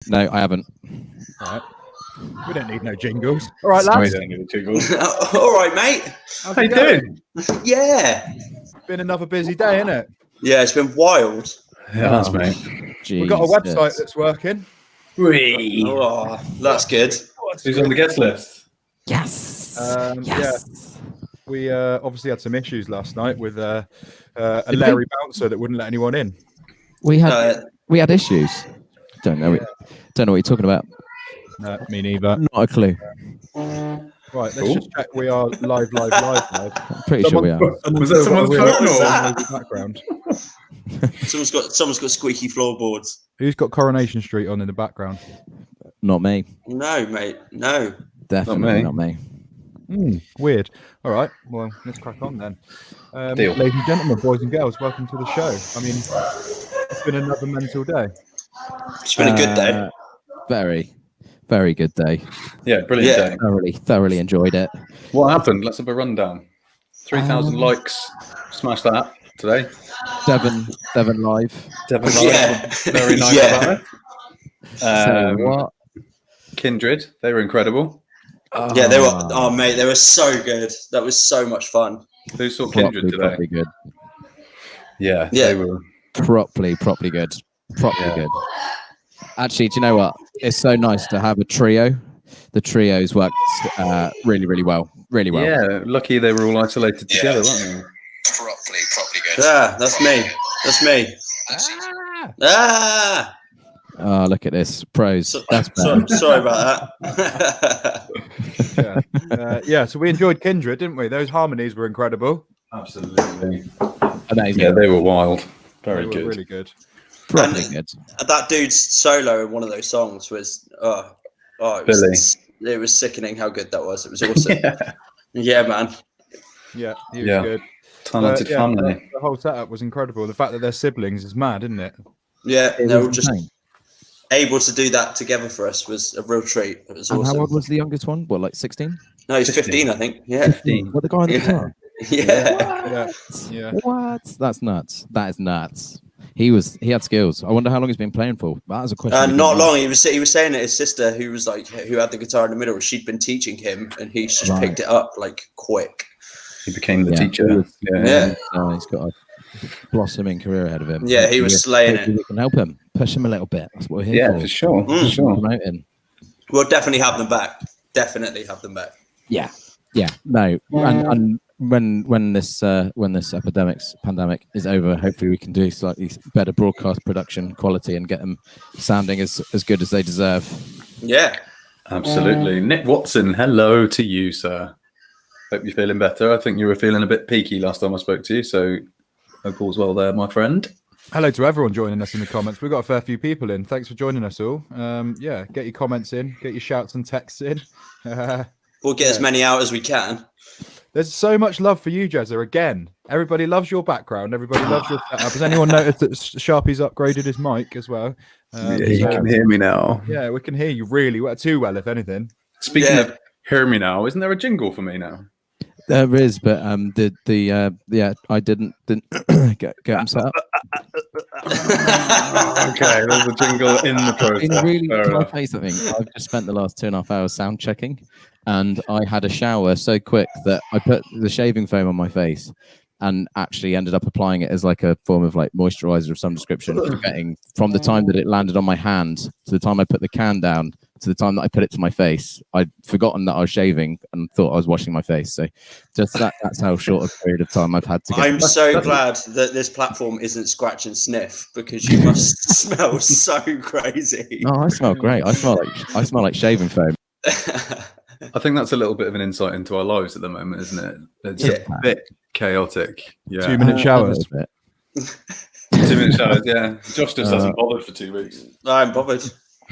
No, I haven't. All right. We don't need no jingles. All right, Sorry. lads. We don't need a jingles. All right, mate. How's How you it going? doing? Yeah. Been another busy day, isn't it? Yeah, it's been wild. Yeah, that's mate. We've got a website that's working. Whee! Oh, that's good. Who's on the guest list? Yes. Yeah. We obviously had some issues last night with a Larry bouncer that wouldn't let anyone in. We had issues. Don't know. Don't know what you're talking about. No, me neither. Not a clue. Right, let's just check we are live now. I'm pretty sure we are. Was that someone's phone or? Background. Someone's got squeaky floorboards. Who's got Coronation Street on in the background? Not me. No, mate. No. Definitely not me. Weird. All right. Well, let's crack on then. Deal. Ladies and gentlemen, boys and girls, welcome to the show. I mean, it's been another mental day. It's been a good day. Very, very good day. Yeah, brilliant day. Thoroughly enjoyed it. What happened? Let's have a rundown. 3,000 likes. Smash that today. Devon live. Devon live. Yeah. Very nice Yeah. about it. So what? Kindred, they were incredible. Yeah, they were. Oh, mate, they were so good. That was so much fun. Who saw Kindred today? Properly good. Yeah, Yeah. they were. Properly good. Properly good. Actually, do you know what? It's so nice to have a trio. The trios worked really, really well. Really well. Yeah, lucky they were all isolated together, weren't they? Properly good. Yeah, that's me. That's me. Ah! Oh, look at this. Pros. That's better. Sorry about that. Yeah. So we enjoyed Kindred, didn't we? Those harmonies were incredible. Absolutely. Amazing. Yeah, they were wild. They Very were good. really good. Properly good. That dude's solo in one of those songs was it was sickening how good that was. It was awesome. Yeah, man. Yeah, he was Yeah. good. Talented family. The whole setup was incredible. The fact that they're siblings is mad, isn't it? Yeah, It they was were just insane. able to do that together for us was a real treat. It was And awesome. how old was the youngest one? What, like 16? No, he's 15, I think. Yeah. 15. What, the guy on the Yeah. guitar? Yeah. Yeah. What? That's nuts. That is nuts. He had skills. I wonder how long he's been playing for. That was a question. Not long. He was saying that his sister, who had the guitar in the middle, she'd been teaching him, and he's just picked it up like quick. He became the Yeah. teacher. Yeah. He's got a blossoming career ahead of him. Yeah, he was slaying Hopefully it. We can help him, push him a little bit. That's what we're here Yeah, for. for sure. Mm. For sure. Promote him. We'll definitely have them back. Definitely have them back. Yeah. No, and when this pandemic is over, hopefully we can do slightly better broadcast production quality and get them sounding as good as they deserve. Yeah. Absolutely. Nick Watson, hello to you, sir. Hope you're feeling better. I think you were feeling a bit peaky last time I spoke to you, so hope all's well there, my friend. Hello to everyone joining us in the comments. We've got a fair few people in. Thanks for joining us all. Get your comments in, get your shouts and texts in. We'll get as many out as we can. There's so much love for you, Jezza. Again, everybody loves your background. Everybody loves your setup. Has anyone noticed that Sharpie's upgraded his mic as well? You can hear me now. Yeah, we can hear you really well, too well, if anything. Speaking of hear me now, isn't there a jingle for me now? There is, but I didn't get them set up. Okay, there's a jingle in the process. Can I tell you something? I've just spent the last 2.5 hours sound checking, and I had a shower so quick that I put the shaving foam on my face and actually ended up applying it as like a form of like moisturizer of some description, forgetting from the time that it landed on my hand to the time I put the can down to the time that I put it to my face. I'd forgotten that I was shaving and thought I was washing my face. So just that's how short a period of time I've had to get. I'm so glad that this platform isn't scratch and sniff, because you must smell so crazy. Oh, I smell great. I smell like shaving foam. I think that's a little bit of an insight into our lives at the moment, isn't it? It's a bit chaotic. Yeah. 2-minute showers. 2-minute showers, yeah. Josh just hasn't bothered for 2 weeks. I'm bothered.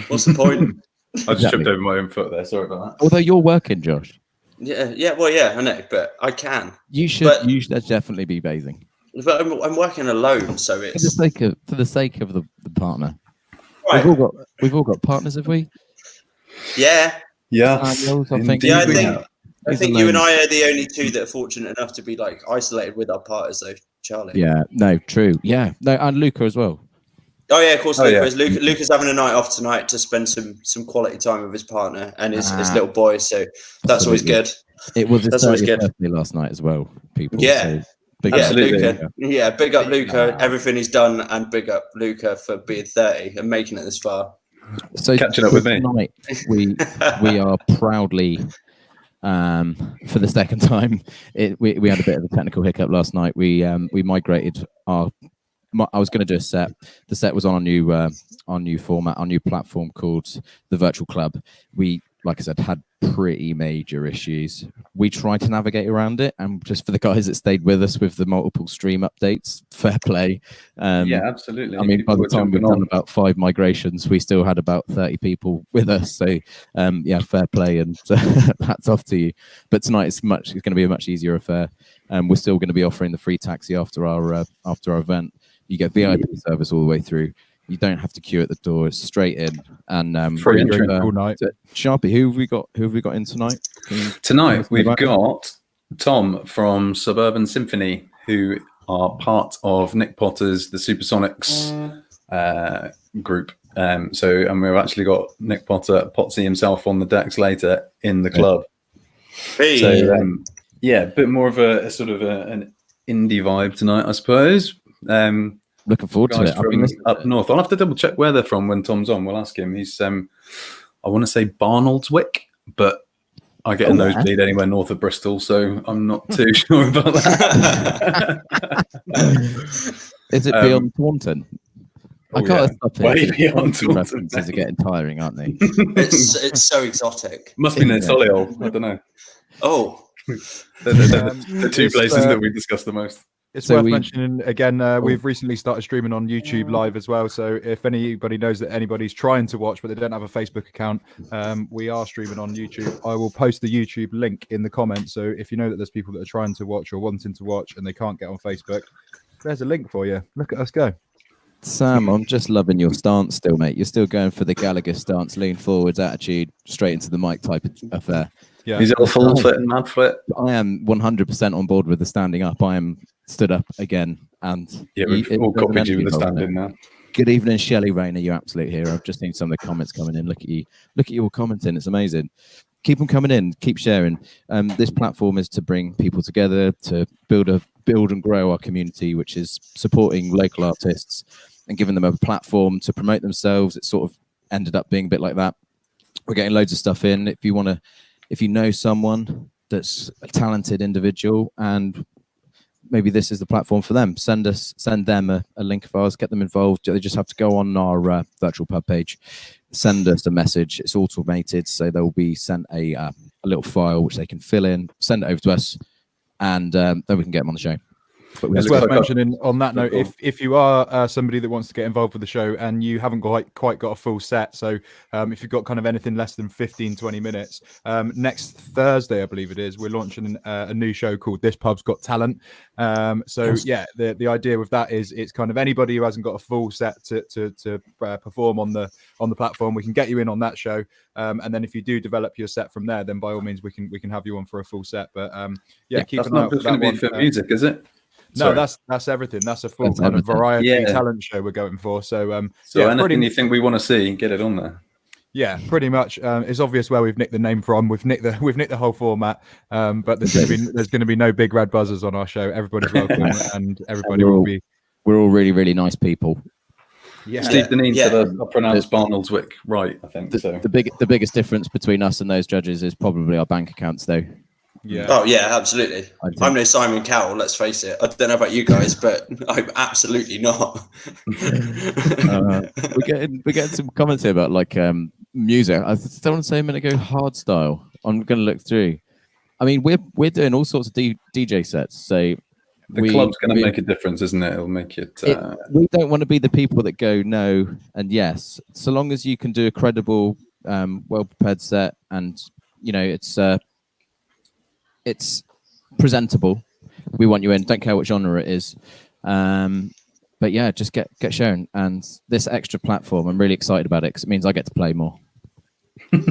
What's the point? I just tripped over my own foot there. Sorry about that. Although you're working, Josh. Well, I know, but I can. You should definitely be bathing. But I'm working alone, so it's for the sake of the partner. right. We've all got partners, have we? Yeah. Daniels, I think. Yeah, I He's think alone. you and I are the only two that are fortunate enough to be like isolated with our partners, though, Charlie. Yeah, no, true. Yeah, no, and Luca as well. Oh yeah, of course, Oh, Luca yeah. is. Luca's having a night off tonight to spend some quality time with his partner and his little boy. So that's always Absolutely. good. It was his That's always 30th good. birthday last night as well, people. Yeah. So big Yeah, Absolutely. Luca. Yeah, big up Luca. Wow. Everything he's done, and big up Luca for being 30 and making it this far. So Catching up with me. tonight, we are proudly, for the second time. We had a bit of a technical hiccup last night. We migrated our. I was going to do a set. The set was on our new format, our new platform called the Virtual Club. We, like I said, had pretty major issues. We tried to navigate around it, and just for the guys that stayed with us with the multiple stream updates, fair play. Yeah, absolutely. I mean, People by the were time we've jumping done on. about 5 migrations, we still had about 30 people with us. So, yeah, fair play, and hats off to you. But tonight it's going to be a much easier affair. We're still going to be offering the free taxi after our event. You get VIP service all the way through. You don't have to queue at the door. It's straight in, and Free we've, drink all night. Sharpie, who have we got? Who have we got in tonight? Tonight we've about it? got Tom from Suburban Symphony, who are part of Nick Potter's The Supersonics group. And we've actually got Nick Potter, Potsy himself, on the decks later in the club. Hey. So yeah, a bit more of a sort of an indie vibe tonight, I suppose. Looking forward to Guys it. from up north. I'll have to double check where they're from when Tom's on. We'll ask him. He's I want to say Barnoldswick, but I get a nosebleed anywhere north of Bristol, so I'm not too sure about that. Is it beyond Taunton? I can't stop it. Way beyond Taunton. References are getting tiring, aren't they? It's so exotic. Must be near Solihull. I don't know. Oh, They're the two places that we discuss the most. It's So worth we- mentioning again, we've recently started streaming on YouTube Live as well. So if anybody knows that anybody's trying to watch but they don't have a Facebook account, we are streaming on YouTube. I will post the YouTube link in the comments. So if you know that there's people that are trying to watch or wanting to watch and they can't get on Facebook, there's a link for you. Look at us go. Sam, I'm just loving your stance still, mate. You're still going for the Gallagher stance, lean forwards, attitude, straight into the mic type of affair. Yeah. He's all full foot and mad foot. I am 100% on board with the standing up. I am stood up again. And Yeah, we've all copied you with the standing now. Good evening, Shelley Rayner. You're absolute hero. I've just seen some of the comments coming in. Look at you. Look at you all commenting. It's amazing. Keep them coming in. Keep sharing. This platform is to bring people together, to build and grow our community, which is supporting local artists and giving them a platform to promote themselves. It sort of ended up being a bit like that. We're getting loads of stuff in. If you know someone that's a talented individual and maybe this is the platform for them, send them a link of ours, get them involved. They just have to go on our virtual pub page, send us a message. It's automated, so they'll be sent a little file which they can fill in, send it over to us, and then we can get them on the show. But It's worth mentioning on that note, if you are somebody that wants to get involved with the show and you haven't quite got a full set, so if you've got kind of anything less than 15-20 minutes, next Thursday I believe it is, we're launching a new show called This Pub's Got Talent. Yeah, the idea with that is it's kind of anybody who hasn't got a full set to perform on the platform, we can get you in on that show, and then if you do develop your set from there, then by all means we can have you on for a full set. But yeah, keep That's an eye not out for just that going to one. be for music, is it? No, Sorry. that's everything. That's a full That's kind of everything. variety talent show we're going for. So, yeah, anything you think we want to see, get it on there. yeah, pretty much. It's obvious where we've nicked the name from. We've nicked the whole format. But there's going to be no big red buzzers on our show. Everybody's welcome, and everybody will be. We're all really, really nice people. Yeah, Steve Deneen said I pronounced Barnoldswick right, I think. The biggest difference between us and those judges is probably our bank accounts, though. yeah. Oh yeah, absolutely. I'm no Simon Cowell. Let's face it. I don't know about you guys, but I'm absolutely not. We're getting some comments here about like music. I don't want to say a minute ago hard style. I'm going to look through. I mean, we're doing all sorts of DJ sets. So the club's going to make a difference, isn't it? It'll make it. We don't want to be the people that go no and yes. So long as you can do a credible, well prepared set, and you know it's presentable, we want you in. Don't care what genre it is. But yeah, just get shown. And this extra platform, I'm really excited about it because it means I get to play more.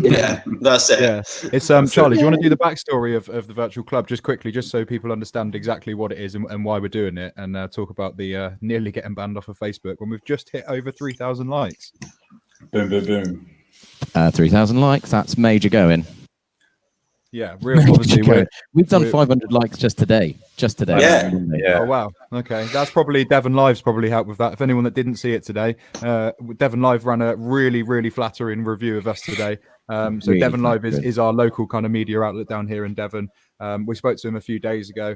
Yeah, that's it. Yeah, it's Charlie. Do you want to do the backstory of the virtual club just quickly, just so people understand exactly what it is and why we're doing it, and talk about the nearly getting banned off of Facebook when we've just hit over 3,000 likes. Boom, boom, boom. 3,000 likes. That's major going. Yeah, real. Obviously, we've done 500 likes just today. Just today. Yeah. Oh wow. Okay, that's probably Devon Live's probably helped with that. If anyone that didn't see it today, Devon Live ran a really flattering review of us today. So Really Devon Live flattering. is our local kind of media outlet down here in Devon. We spoke to him a few days ago.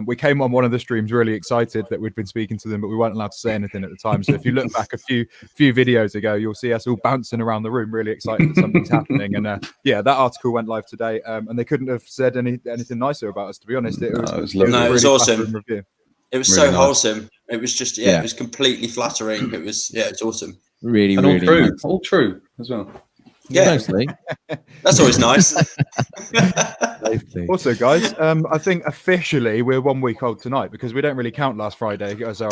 We came on one of the streams really excited that we'd been speaking to them, but we weren't allowed to say anything at the time. So if you look back a few videos ago, you'll see us all bouncing around the room, really excited that something's happening. And yeah, that article went live today, and they couldn't have said anything nicer about us. To be honest, it was lovely. No, it was really awesome. flattering review. It was Really so nice. wholesome. It was just it was completely flattering. It was it's awesome. Really, And really all true. nice. All true as well. Yeah, Mostly. that's always nice. Mostly. Also, guys, I think officially we're 1 week old tonight because we don't really count last Friday as our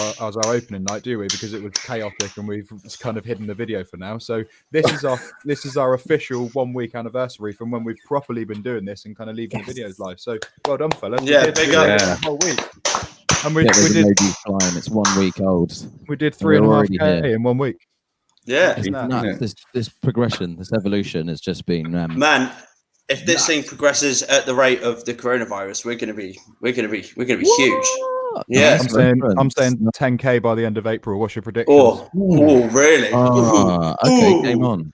opening night, do we? Because it was chaotic and we've kind of hidden the video for now. So this is our official 1 week anniversary from when we've properly been doing this and kind of leaving the videos live. So well done, fellas. Yeah, we big did up. the whole week. And we Yeah, there's did emojis flying. It's 1 week old. we did We're already 3.5K here. in 1 week. Yeah, It's Isn't nuts. it? This progression, this evolution has just been man. If this thing progresses at the rate of the coronavirus, we're gonna be huge. Yeah. I'm saying 10K by the end of April. What's your prediction? Oh, really? Okay, game on.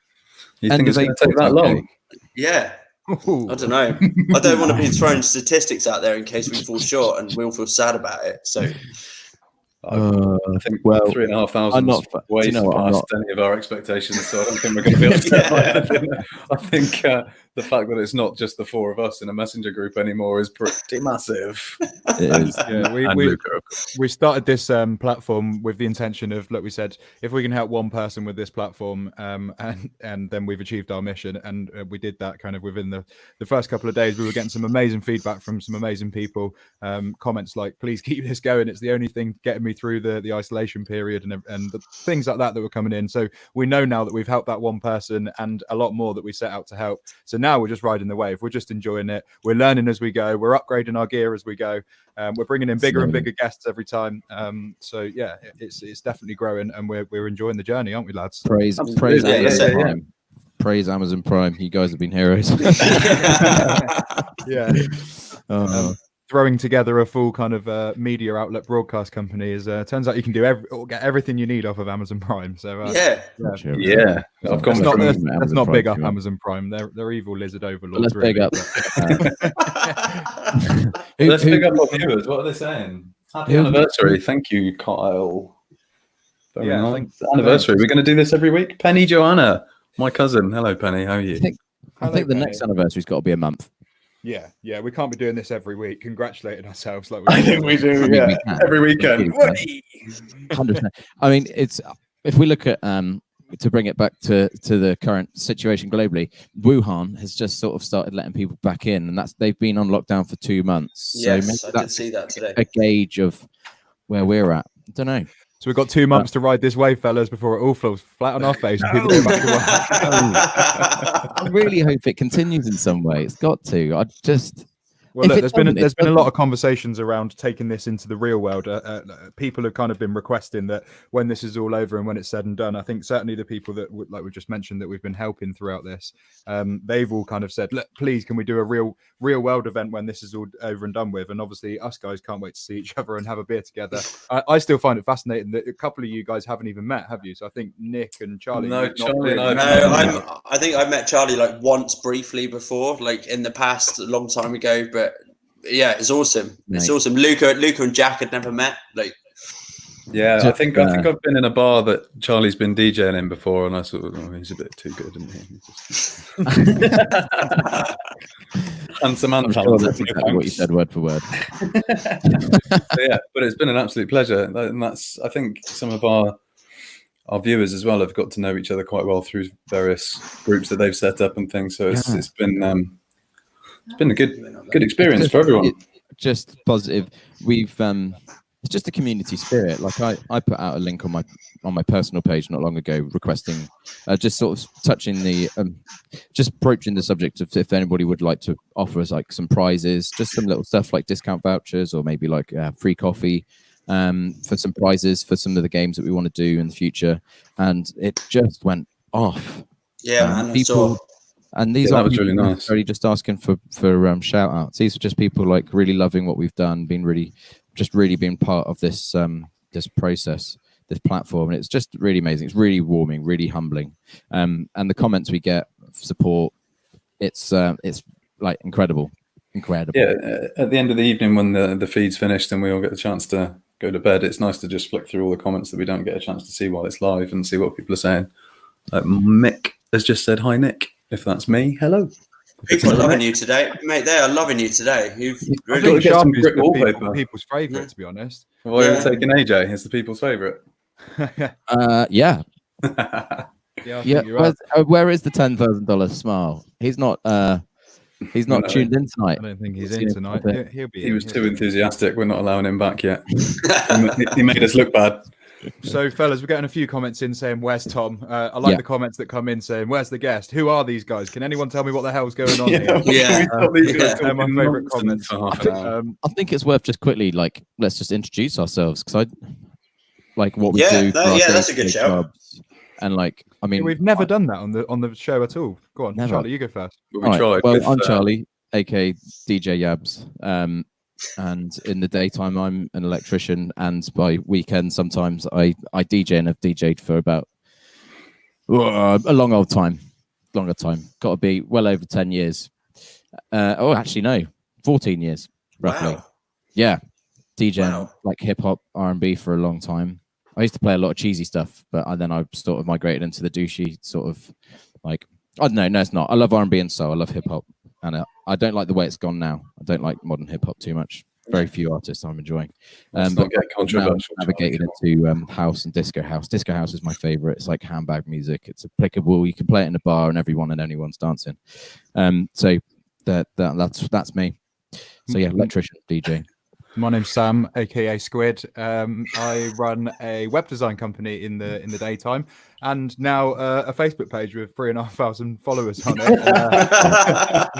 You End think of it's going to take April, that okay. long? Yeah. I don't know. I don't want to be throwing statistics out there in case we fall short and we'll feel sad about it. So I think well, 3,500 I'm not- way do you know what, I'm past any of our expectations, so I don't think we're going to be able to tell anything. I think the fact that it's not just the four of us in a messenger group anymore is pretty massive. It is. Yeah, And Luca, of we started this platform with the intention of, like we said, if we can help one person with this platform, and then we've achieved our mission, and we did that kind of within the first couple of days. We were getting some amazing feedback from some amazing people, comments like, please keep this going, it's the only thing getting me through the isolation period, and the things like that were coming in. So we know now that we've helped that one person and a lot more that we set out to help. So now we're just riding the wave, we're just enjoying it, we're learning as we go, we're upgrading our gear as we go. We're bringing in bigger and bigger guests every time. So yeah, it's definitely growing, and we're enjoying the journey, aren't we, lads? Praise Yeah, Amazon yeah. Prime. Praise Amazon Prime. You guys have been heroes. Yeah. Oh, Throwing together a full kind of media outlet broadcast company is turns out you can do get everything you need off of Amazon Prime. So yeah. sure. yeah, I've gone Let's not, from let's not Prime, big up sure. Amazon Prime. They're evil lizard But overlords. let's big up. Let's pick up our viewers. What are they saying? Happy anniversary. Thank you, Kyle. Very Yeah, nice. thanks. Anniversary. We're going to do this every week. Penny Joanna, my cousin. Hello, Penny. How are you? I think the next anniversary's got to be a month. Yeah, we can't be doing this every week, congratulating ourselves like I think we do. I mean, Yeah, we can. every weekend. We 100%. I mean, it's if we look at to bring it back to the current situation globally, Wuhan has just sort of started letting people back in, and they've been on lockdown for 2 months. Yes, so I maybe did see that today. a gauge of where we're at. I don't know. So we've got 2 months to ride this wave, fellas, before it all falls flat on our face and people go back to work. I really hope it continues in some way. It's got to. Well, look, If it there's been doesn't, a lot of conversations around taking this into the real world. People have kind of been requesting that when this is all over and when it's said and done, I think certainly the people that, like we just mentioned, that we've been helping throughout this, they've all kind of said, look, please, can we do a real world event when this is all over and done with? And obviously, us guys can't wait to see each other and have a beer together. I still find it fascinating that a couple of you guys haven't even met, have you? So I think Nick and Charlie. No, you've not Charlie and really- No, I think I met Charlie like once briefly before, like in the past, a long time ago. But yeah, it's awesome. It's Mate. awesome. Luca and Jack had never met. Like, Yeah, I Just, think I've been in a bar that Charlie's been DJing in before, and I sort of, he's a bit too good, isn't he? Handsome and I'm sure talented. that's exactly what you said, word for word. So, yeah, but it's been an absolute pleasure, and that's, I think, some of our viewers as well have got to know each other quite well through various groups that they've set up and things. So it's been a good experience for everyone. Just positive. We've it's just a community spirit. Like I put out a link on my personal page not long ago requesting, just sort of touching the, just broaching the subject of if anybody would like to offer us like some prizes, just some little stuff like discount vouchers or maybe like free coffee for some prizes for some of the games that we want to do in the future. And it just went off. Yeah, man. I People, saw. and these Yeah, that aren't was people really nice. necessarily just asking for shout outs. These are just people like really loving what we've done, being part of this this process, this platform, and it's just really amazing. It's really warming, really humbling, and the comments we get, support, it's like incredible. Yeah, at the end of the evening when the feed's finished and we all get the chance to go to bed, it's nice to just flick through all the comments that we don't get a chance to see while it's live and see what people are saying. Mick has just said, "Hi, Nick." If that's me, hello. People are loving you today, mate. They are loving you today. You've I really think get some Sharpie's brick the wallpaper. people's favourite, to be honest. Why are Yeah. we taking AJ? It's the people's favourite. Yeah. Yeah, I Yeah, think you're right. where is the $10,000 smile? He's not No. tuned in tonight. I don't think he's We'll in see tonight. him pop He'll be He in. was He'll too be in. enthusiastic. We're not allowing him back yet. He made us look bad. So, fellas, we're getting a few comments in saying, "Where's Tom?" I like Yeah. the comments that come in saying, "Where's the guest? Who are these guys? Can anyone tell me what the hell's going on Yeah, here?" Yeah. They're my favourite comments. For half an hour. I think it's worth just quickly like let's just introduce ourselves because I like what we Yeah, do. no, for our yeah, that's a good day-to-day shout. jobs. And like I mean, We've never done that on the show at all. Go on, Never. Charlie, you go first. But we all right, tried. well, with, I'm Charlie, aka DJ Yabs. And in the daytime, I'm an electrician, and by weekend, sometimes I DJ and have DJ'd for about a longer time. Got to be well over 10 years. Actually, no, 14 years, roughly. Wow. Yeah, DJing Wow. like hip hop, R&B for a long time. I used to play a lot of cheesy stuff, but then I sort of migrated into the douchey sort of like, I don't know, no, it's not. I love R&B and soul. I love hip hop. And I don't like the way it's gone now. I don't like modern hip hop too much. Very few artists I'm enjoying. Let's But not get now controversial. navigated into house and disco house. Disco house is my favorite. It's like handbag music. It's applicable. You can play it in a bar and everyone and anyone's dancing. So that's me. So yeah, electrician, DJ. My name's Sam, aka Squid. I run a web design company in the daytime, and now a Facebook page with 3,500 followers on it.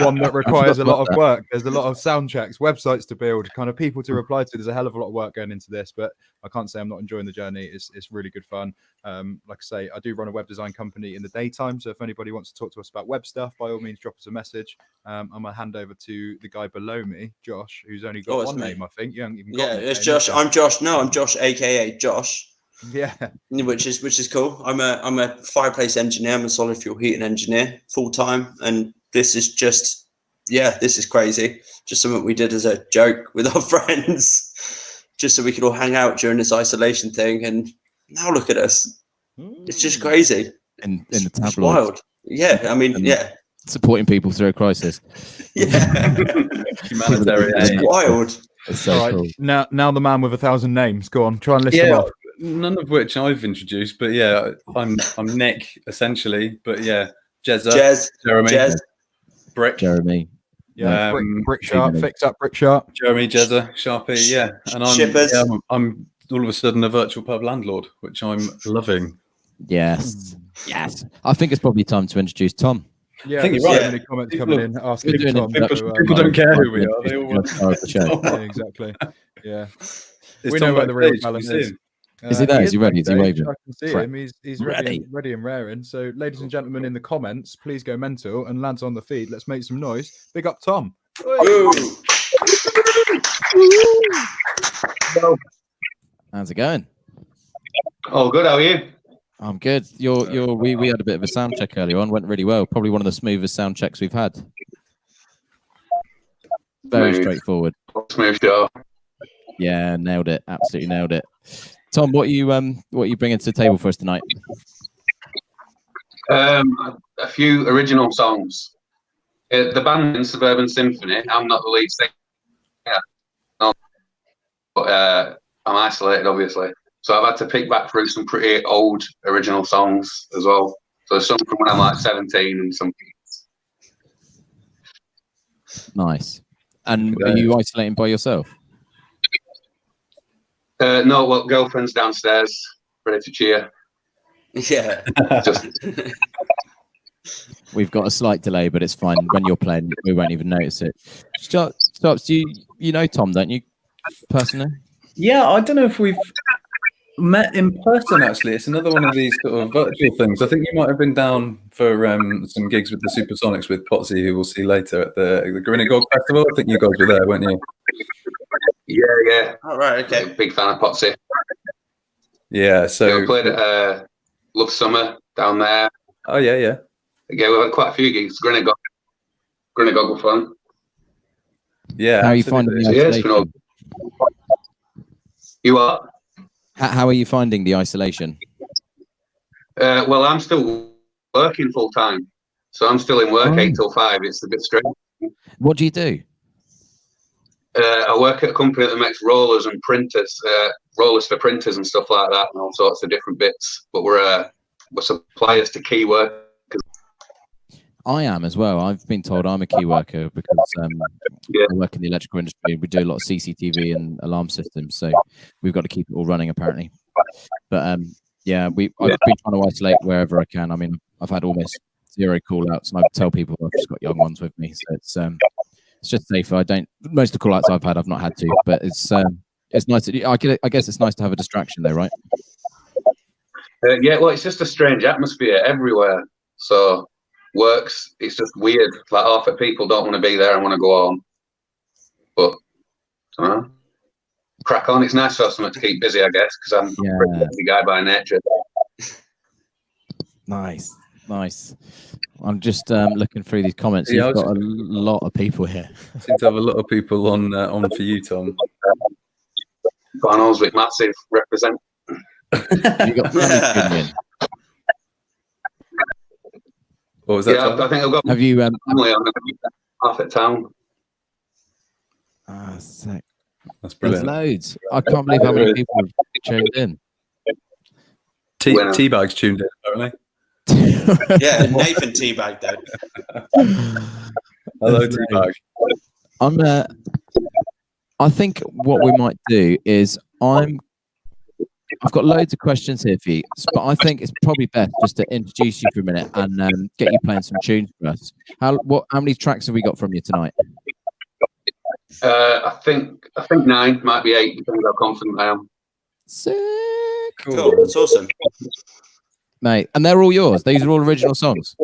One that requires a lot of work. There's a lot of sound checks, websites to build, kind of people to reply to. There's a hell of a lot of work going into this, but I can't say I'm not enjoying the journey. It's really good fun. Like I say, I do run a web design company in the daytime, so if anybody wants to talk to us about web stuff, by all means, drop us a message. I'm gonna hand over to the guy below me, Josh, who's only got one name, I think. You haven't even got Yeah, it's Josh. I'm Josh. No, I'm Josh, aka Josh. Yeah, which is cool. I'm a fireplace engineer. I'm a solid fuel heating engineer, full time, and this is just this is crazy. Just something we did as a joke with our friends, just so we could all hang out during this isolation thing. And now look at us. It's just crazy. In the It's tabloids. wild. Yeah, I mean, Supporting people through a crisis. yeah, Humanitarian it's aid. wild. It's so all right. cool. Now the man with 1,000 names. Go on, try and list them Yeah, off. none of which I've introduced, but yeah, I'm Nick essentially, but yeah, Jezza, Jez, Jeremy, Jez. Brick, Jeremy. Yeah, Um, Brick Sharp, Jiminy. fix up Brick Sharp. Jeremy, Jezza, Sharpie, yeah, and Shippers. I'm all of a sudden a virtual pub landlord, which I'm loving. Yes. Yes. I think it's probably time to introduce Tom. Yeah, I think there's you're so right. many comments People- coming in asking We're doing Tom. introduction. People don't care who we are. They all want Star of the show. Yeah, exactly. Yeah, Is we Tom know where the real backstage? talent Can you see is. him? Is he there? Is he ready? Is he backstage. waving? I can see Crap. him. He's ready and raring. So, ladies and gentlemen, in the comments, please go mental, and lads on the feed, let's make some noise. Big up, Tom. Ooh. How's it going? Oh, good. How are you? I'm good. We had a bit of a sound check earlier on. Went really well. Probably one of the smoothest sound checks we've had. Very Smooth. straightforward. Smooth show. Yeah, nailed it. Absolutely nailed it. Tom, what are you bringing to the table for us tonight? A few original songs. The band in Suburban Symphony. I'm not the lead singer, no, but I'm isolated, obviously. So I've had to pick back through some pretty old original songs as well. So some from when I'm like 17 and some. Nice. And are you isolating by yourself? No, well, girlfriend's downstairs, ready to cheer. Yeah. Just We've got a slight delay, but it's fine. When you're playing, we won't even notice it. Stops. You know Tom, don't you, personally? Yeah, I don't know if we've met in person, actually. It's another one of these sort of virtual things. I think you might have been down for some gigs with the Supersonics with Potsy, who we'll see later at the Grinagog Festival. I think you guys were there, weren't you? yeah. All right. Okay. Big fan of Potsy. Yeah. So we played at Love Summer down there. Oh yeah. Yeah, we've had quite a few gigs. Grinagog were fun. Yeah. How are you finding the isolation? You are? How are you finding the isolation? Well, I'm still working full time, so I'm still in work 8 till 5. It's a bit strange. What do you do? I work at a company that makes rollers and printers, rollers for printers and stuff like that, and all sorts of different bits. But we're suppliers to key workers. I am as well. I've been told I'm a key worker because I work in the electrical industry. We do a lot of CCTV and alarm systems, so we've got to keep it all running apparently. But I've been trying to isolate wherever I can. I mean, I've had almost 0 call outs, and I tell people I've just got young ones with me, so it's just safer. Most of the call outs I've had, I've not had to, but it's nice. I guess it's nice to have a distraction though, right? Yeah, well, it's just a strange atmosphere everywhere. So works, it's just weird. Like half the people don't want to be there and want to go home. But crack on. It's nice to have something to keep busy, I guess, because I'm a pretty busy guy by nature. Nice. I'm just looking through these comments. You've got a lot of people here. Seem to have a lot of people on for you, Tom. Van Oswick, massive represent. You got family tuning in. What was that? Yeah, I think I've got. Have you? Family on half at town. Sick. That's There's brilliant. loads. I can't believe how many people have tuned in. Teabag's tuned in, apparently. Yeah, Nathan Teabag though. Hello, Teabag. I think what we might do is I've got loads of questions here for you, but I think it's probably best just to introduce you for a minute and get you playing some tunes for us. How many tracks have we got from you tonight? I think 9, might be 8, depending how confident I am. Sick. Cool. That's awesome. Mate, and they're all yours. These are all original songs.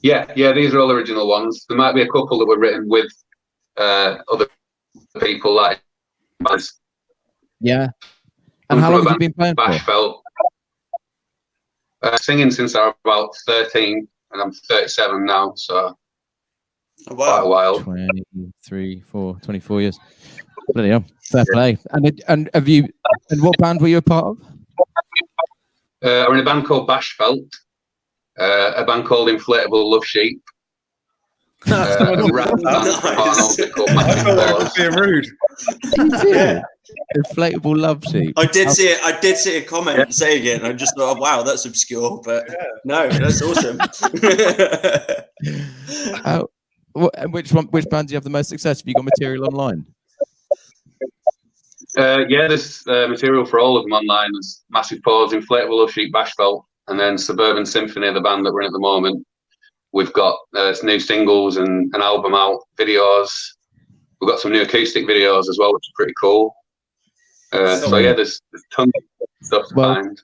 Yeah, these are all original ones. There might be a couple that were written with other people, like Yeah. And how long have you been playing for? Bashfelt. Singing since I was about 13, and I'm 37 now, so quite a while. 24 years. Bloody hell. Fair play. And have you? And what band were you a part of? I'm in a band called Bashfelt, a band called Inflatable Love Sheep. A rap band called Massive Paws. Being rude. Yeah. Inflatable Love Sheep. I did see a comment saying it, and I just thought, oh, wow, that's obscure, but no, that's awesome. Which band do you have the most success? Have you got material online? There's material for all of them online. There's Massive Paws, Inflatable Love Sheep, Bashfelt, and then Suburban Symphony, the band that we're in at the moment. We've got new singles and an album out, videos. We've got some new acoustic videos as well, which are pretty cool. There's tons of stuff to find.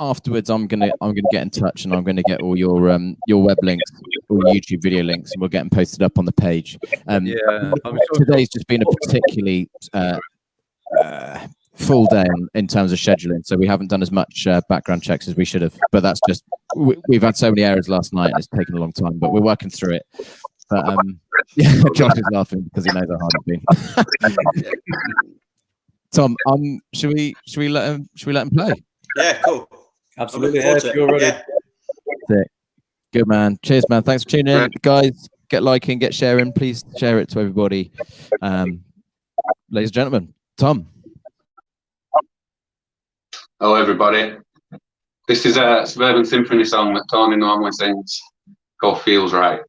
Afterwards, I'm gonna get in touch, and I'm gonna get all your web links, all YouTube video links, and we'll get them posted up on the page. Today's just been a particularly full day in terms of scheduling, so we haven't done as much background checks as we should have. But that's just we've had so many errors last night, and it's taken a long time. But we're working through it. But Josh is laughing because he knows how hard it's been. Tom, should we let him play? Yeah, cool. Absolutely. Yeah, if you're ready. Yeah. Good man. Cheers, man. Thanks for tuning in, guys. Get liking, get sharing. Please share it to everybody. Ladies and gentlemen, Tom. Hello, everybody. This is a Suburban Symphony song that Tony normally sings, called "Feels Right."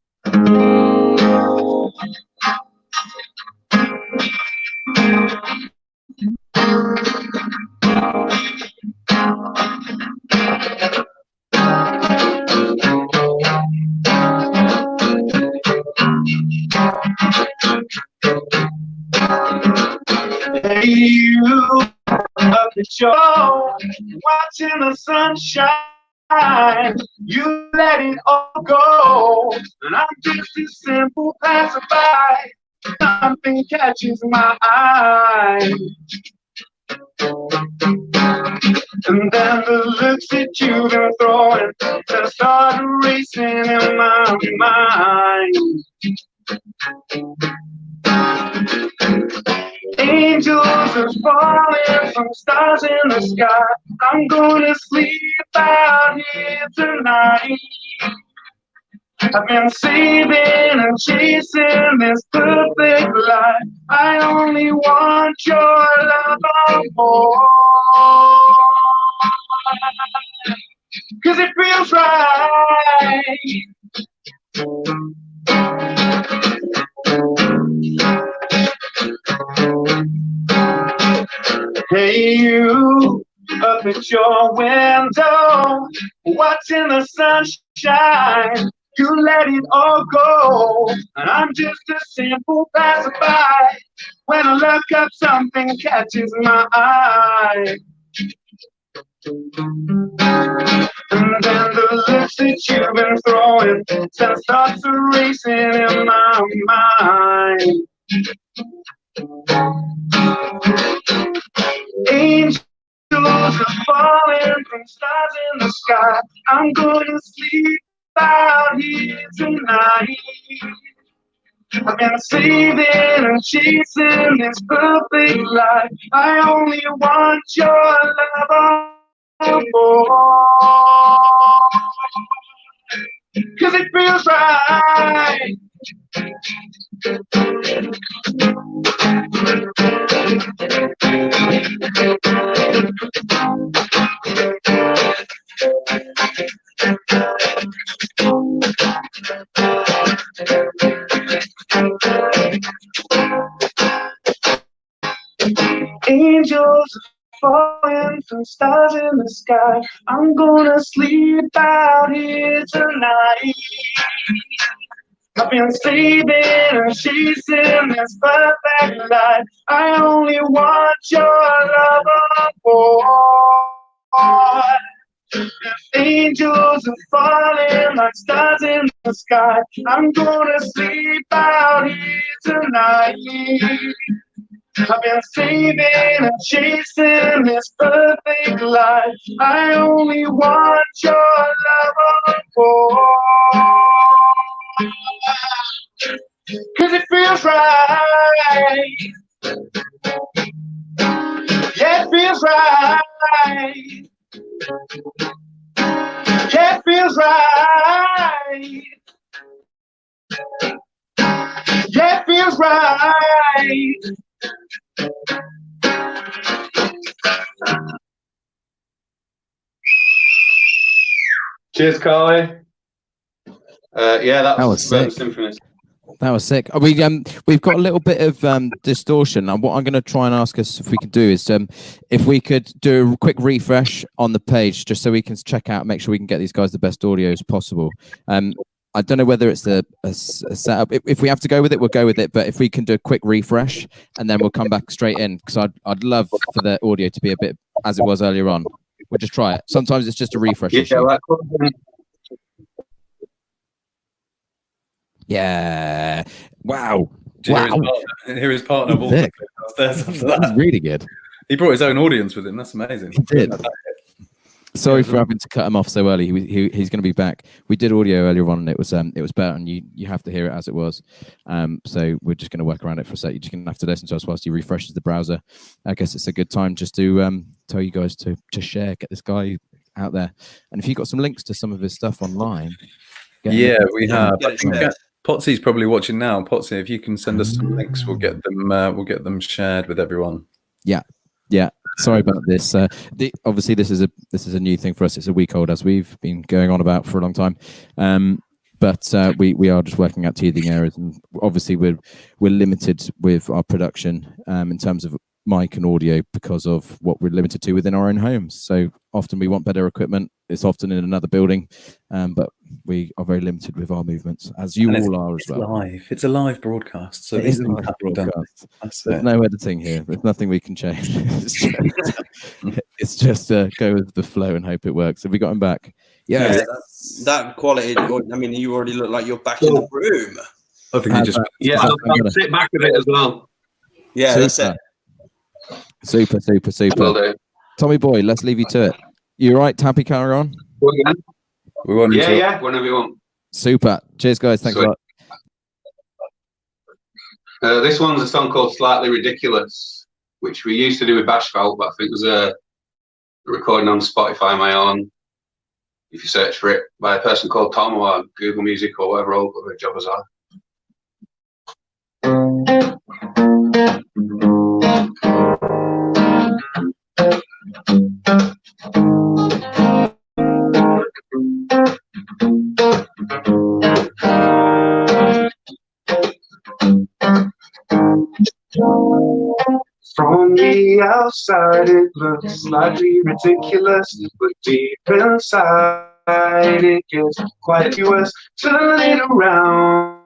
you up at shore, watching the sunshine. You let it all go, and I'm just a simple passerby. Something catches my eye, and then the looks that you've been throwing just start racing in my mind. Angels are falling from stars in the sky. I'm gonna sleep out here tonight. I've been saving and chasing this perfect life. I only want your love on board, 'cause it feels right. Hey, you up at your window, watching the sunshine. You let it all go, and I'm just a simple passerby. When I look up, something catches my eye, and then the looks that you've been throwing just starts racing in my mind. Angels are falling from stars in the sky. I'm gonna sleep out here tonight. I've been saving and chasing this perfect life. I only want your love on board, 'cause it feels right. Angels are falling from stars in the sky. I'm gonna sleep out here tonight. I've been saving and chasing this perfect life. I only want your love on board. If angels are falling like stars in the sky, I'm gonna sleep out here tonight. I've been saving and chasing this perfect life. I only want your love on board, 'cause it feels right. Yeah, it feels right. Yeah, it feels right. Yeah, it feels right. Cheers, Carly. Yeah, That was Suburban sick. Symphony. That was sick. We've got a little bit of distortion, and what I'm going to try and ask us if we could do is if we could do a quick refresh on the page, just so we can check out, make sure we can get these guys the best audio as possible. I don't know whether it's a setup. If we have to go with it, we'll go with it. But if we can do a quick refresh, and then we'll come back straight in, because I'd love for the audio to be a bit as it was earlier on. We'll just try it. Sometimes it's just a refresh issue. Yeah. Wow. Hear his partner walk downstairs after that. That's really good. He brought his own audience with him. That's amazing. He did. Sorry for having to cut him off so early. He's going to be back. We did audio earlier on, and it was better, and you have to hear it as it was. So we're just going to work around it for a sec. You're just going to have to listen to us whilst he refreshes the browser. I guess it's a good time just to tell you guys to share, get this guy out there. And if you've got some links to some of his stuff online, we have. I think Potsy's probably watching now. Potsy, if you can send us some links, we'll get them shared with everyone. Yeah. Sorry about this. Obviously, this is a new thing for us. It's a week old, as we've been going on about for a long time. But we are just working out teething errors, and obviously we're limited with our production in terms of mic and audio because of what we're limited to within our own homes. So often we want better equipment. It's often in another building, but we are very limited with our movements, as you all are as well. Live. It's a live broadcast, so it is a live broadcast. There's no editing here. There's nothing we can change. It's just go with the flow and hope it works. Have we got him back? Yeah, that quality. I mean, you already look like you're back in the room. I think you just I'll sit back a bit as well. Yeah, that's it. Super. Will do. Tommy boy, let's leave you to it. You right? Happy carry on? We want you to. Yeah, whenever you want. Super. Cheers, guys. Thanks a lot. This one's a song called Slightly Ridiculous, which we used to do with Bashfelt, but I think there's a recording on Spotify of my own, if you search for it, by a person called Tom or Google Music or whatever all the jobbers are. From the outside, it looks slightly ridiculous, but deep inside, it gets quite worse. Turn it around,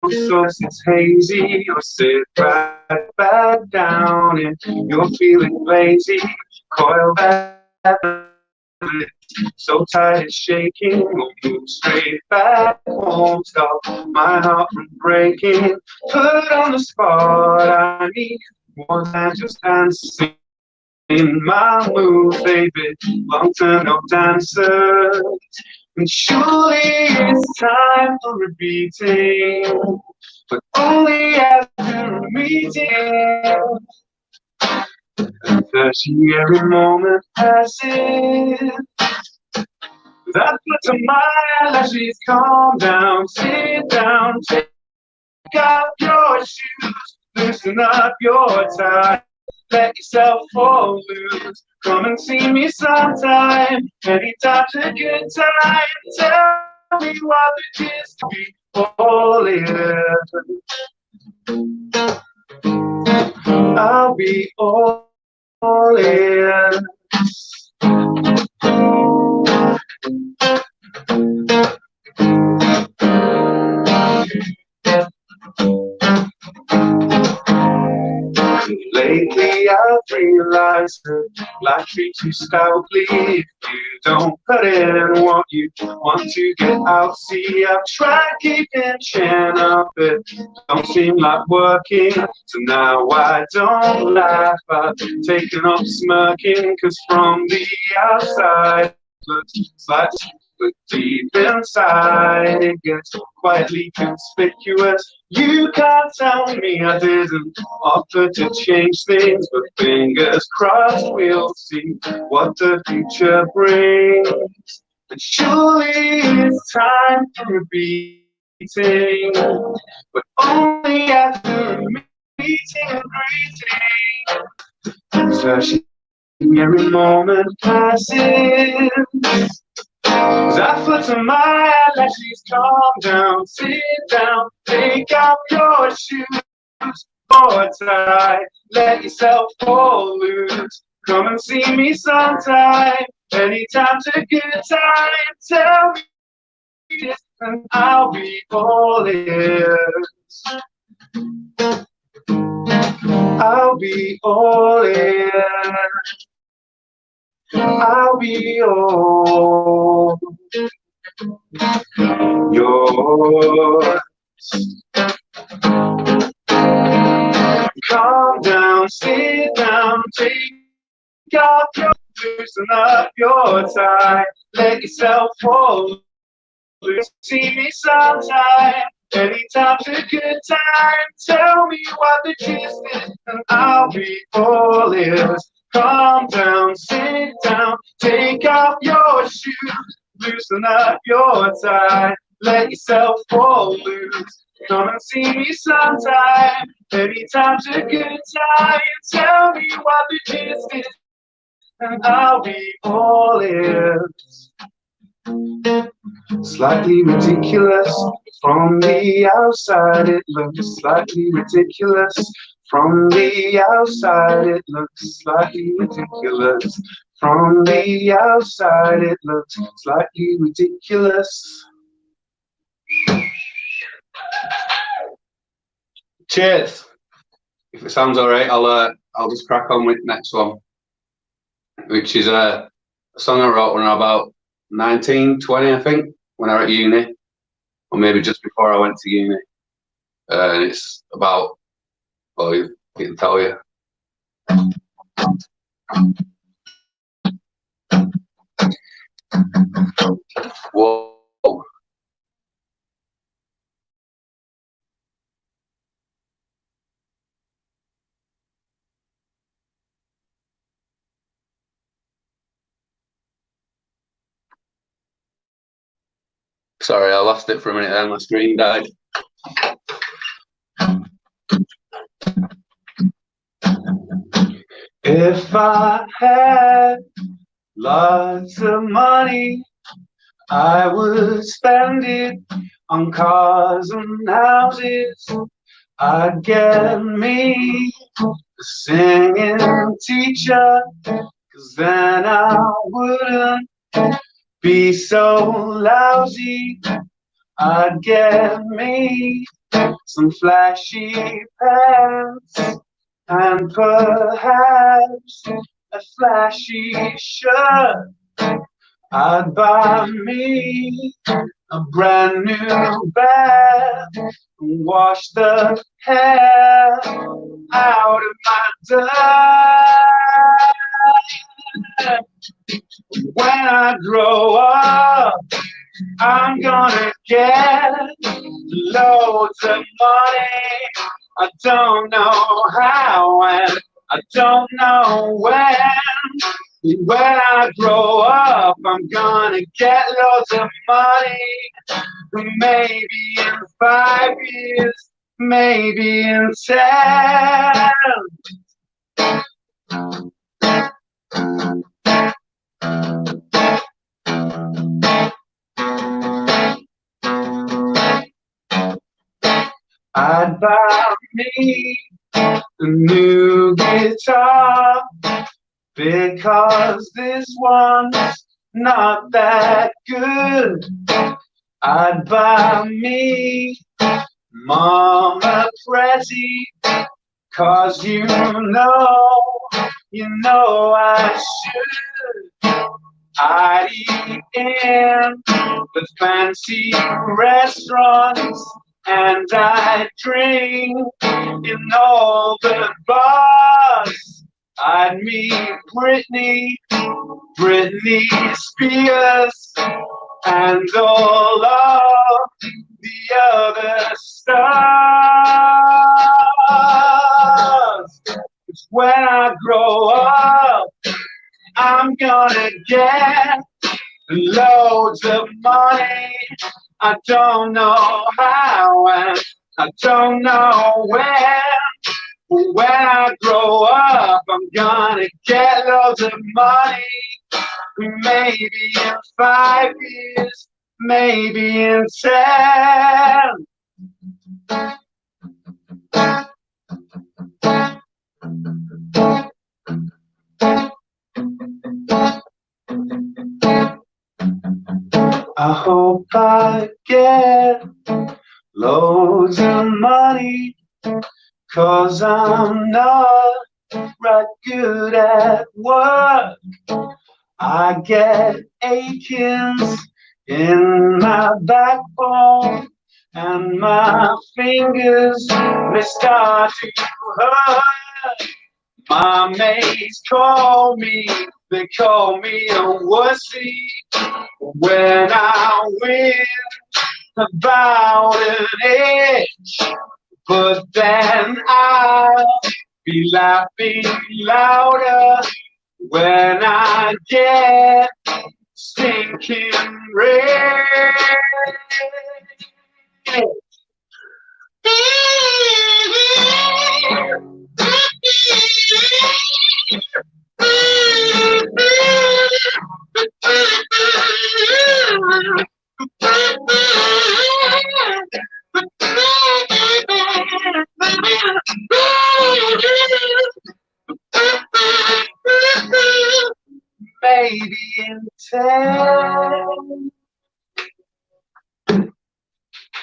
so it's hazy, or sit right back down, and you're feeling lazy. Coil back, so tight it's shaking. Won't move straight back, won't stop my heart from breaking. Put on the spot, I need more than just dancing in my mood, baby. Long time no dancers, and surely it's time for a beating, but only after a meeting. And 30 every moment passes. That put to my eyelashes, calm down, sit down, take off your shoes, loosen up your tie, let yourself fall loose. Come and see me sometime, anytime's a good time. Tell me what it is to be all in. I'll be all in. Lately I've realized that life treats you stoutly if you don't put in what you want to get out. See, I've tried keeping chin up, it don't seem like working, so now I don't laugh. I've taken up smirking, cause from the outside it looks slightly, but deep inside it gets quietly conspicuous. You can't tell me I didn't offer to change things, but fingers crossed we'll see what the future brings. But surely it's time for a beating, but only after a meeting and greeting. Searching every moment passes. That foot to my eyelashes, calm down, sit down, take off your shoes, or tie, let yourself fall loose. Come and see me sometime, anytime's a good time. Tell me this and I'll be all ears. I'll be all ears. I'll be all yours. Calm down, sit down, take off your, loosen up your tie, let yourself fall loose. See me sometime, anytime's a good time. Tell me what the gist is, and I'll be all ears. Calm down, sit down, take off your shoes, loosen up your tie, let yourself fall loose. Come and see me sometime, anytime's a good time. Tell me what the gist is, and I'll be all ears. Slightly ridiculous, from the outside it looks slightly ridiculous. From the outside, it looks slightly ridiculous. From the outside, it looks slightly ridiculous. Cheers. If it sounds all right, I'll just crack on with the next one, which is a song I wrote when I was about 19, 20, I think, when I was at uni, or maybe just before I went to uni. And it's about, well, I can tell you. Whoa. Sorry, I lost it for a minute then. My screen died. If I had lots of money, I would spend it on cars and houses. I'd get me a singing teacher, 'cause then I wouldn't be so lousy. I'd get me some flashy pants and perhaps a flashy shirt. I'd buy me a brand new bag and wash the hair out of my dirt. When I grow up, I'm gonna get loads of money. I don't know how and I don't know when. When I grow up, I'm gonna get loads of money. Maybe in 5 years, maybe in 10. I'd buy me a new guitar, because this one's not that good. I'd buy me Mama Prezi, 'cause you know I should. I'd eat in the fancy restaurants, and I drink in all the bars. I'd meet Britney Spears, and all of the other stars. 'Cause when I grow up, I'm gonna get loads of money. I don't know how and I don't know when. When I grow up, I'm gonna get loads of money. Maybe in 5 years, maybe in 10. I hope I get loads of money, 'cause I'm not right good at work. I get achings in my backbone, and my fingers, they start to hurt. My mates call me, they call me a wussy when I win about an inch. But then I'll be laughing louder when I get stinking rich.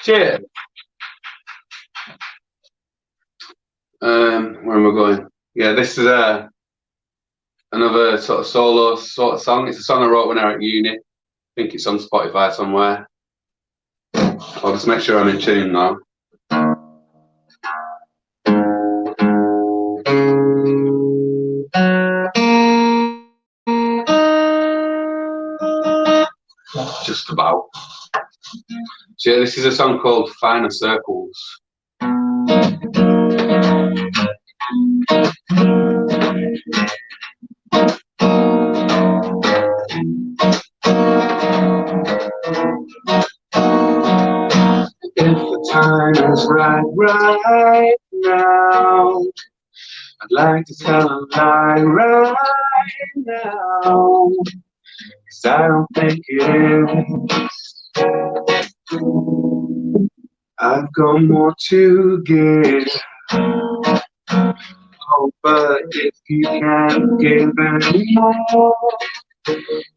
Cheers. Where am I going? Yeah, this is another sort of solo sort of song. It's a song I wrote when I was at uni. I think it's on Spotify somewhere. I'll just make sure I'm in tune now. Just about. So yeah, this is a song called Finer Circles. If the time is right now, I'd like to tell a lie right now, 'cause I don't think it is. I've got more to give. Oh, but if you can't give any more,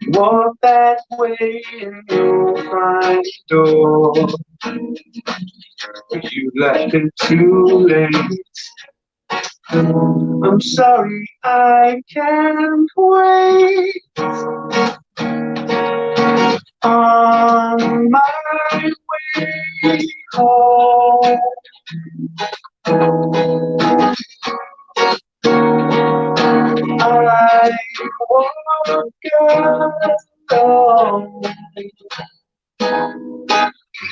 walk that way and you'll find the door. You left it too late. I'm sorry, I can't wait. On my way home, I walk alone.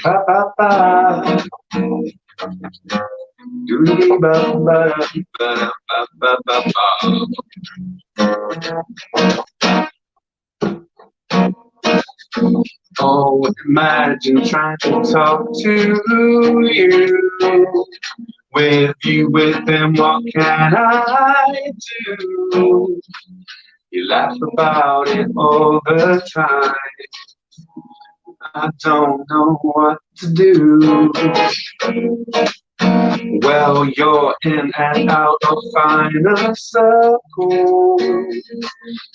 Ba ba ba. Doody ba ba ba ba ba ba ba. Oh, imagine trying to talk to you. With you, with them, what can I do? You laugh about it all the time. I don't know what to do. Well, you're in and out of finer circles,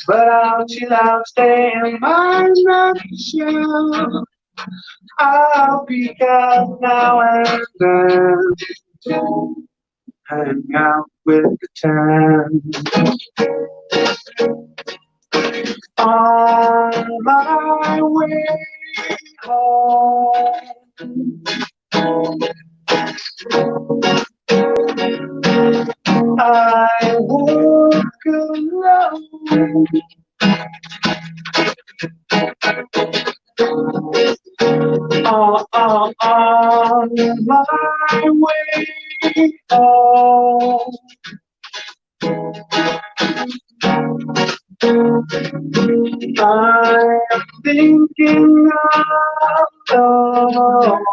but I'll chill out, stay in my nutshell. I'll peek out now and then, hang out with the tan. On my way home, I walk alone. On my way home, I'm thinking alone.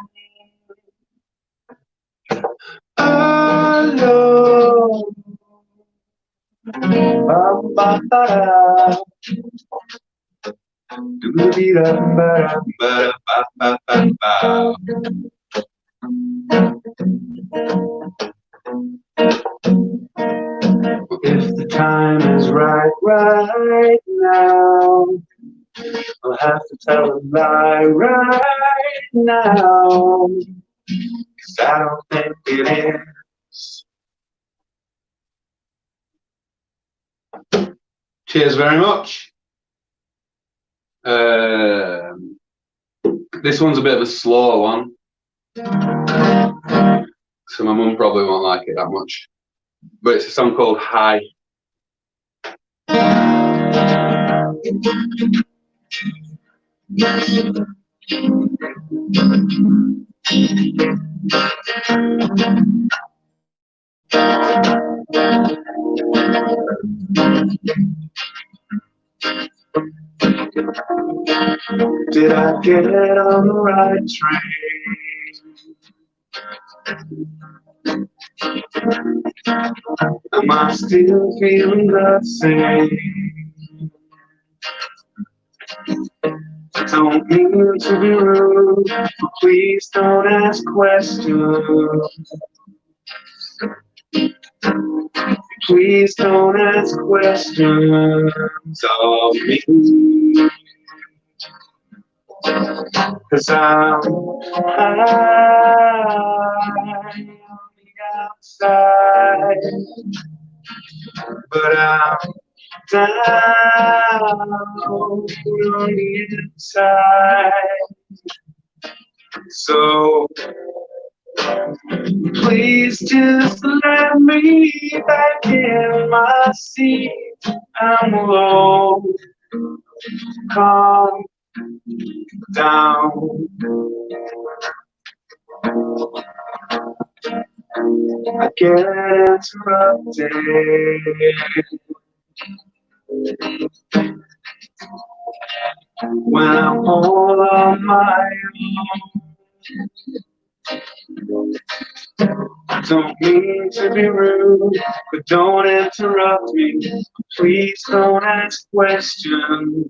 Alone. Ba ba ba da. Doody da ba da ba ba ba ba. If the time is right now, I'll have to tell a lie right now, 'cause I don't think it is. Cheers very much. This one's a bit of a slower one, so my mum probably won't like it that much. But it's a song called High. Did I get on the right train? Am I still feeling the same? I don't mean to be rude, but please don't ask questions. Please don't ask questions of me. 'Cause I'm high on the outside, but I'm down on the inside. So please just let me back in my seat. I'm alone. Calm down. I get interrupted when I'm all on my own. I don't mean to be rude, but don't interrupt me. Please don't ask questions.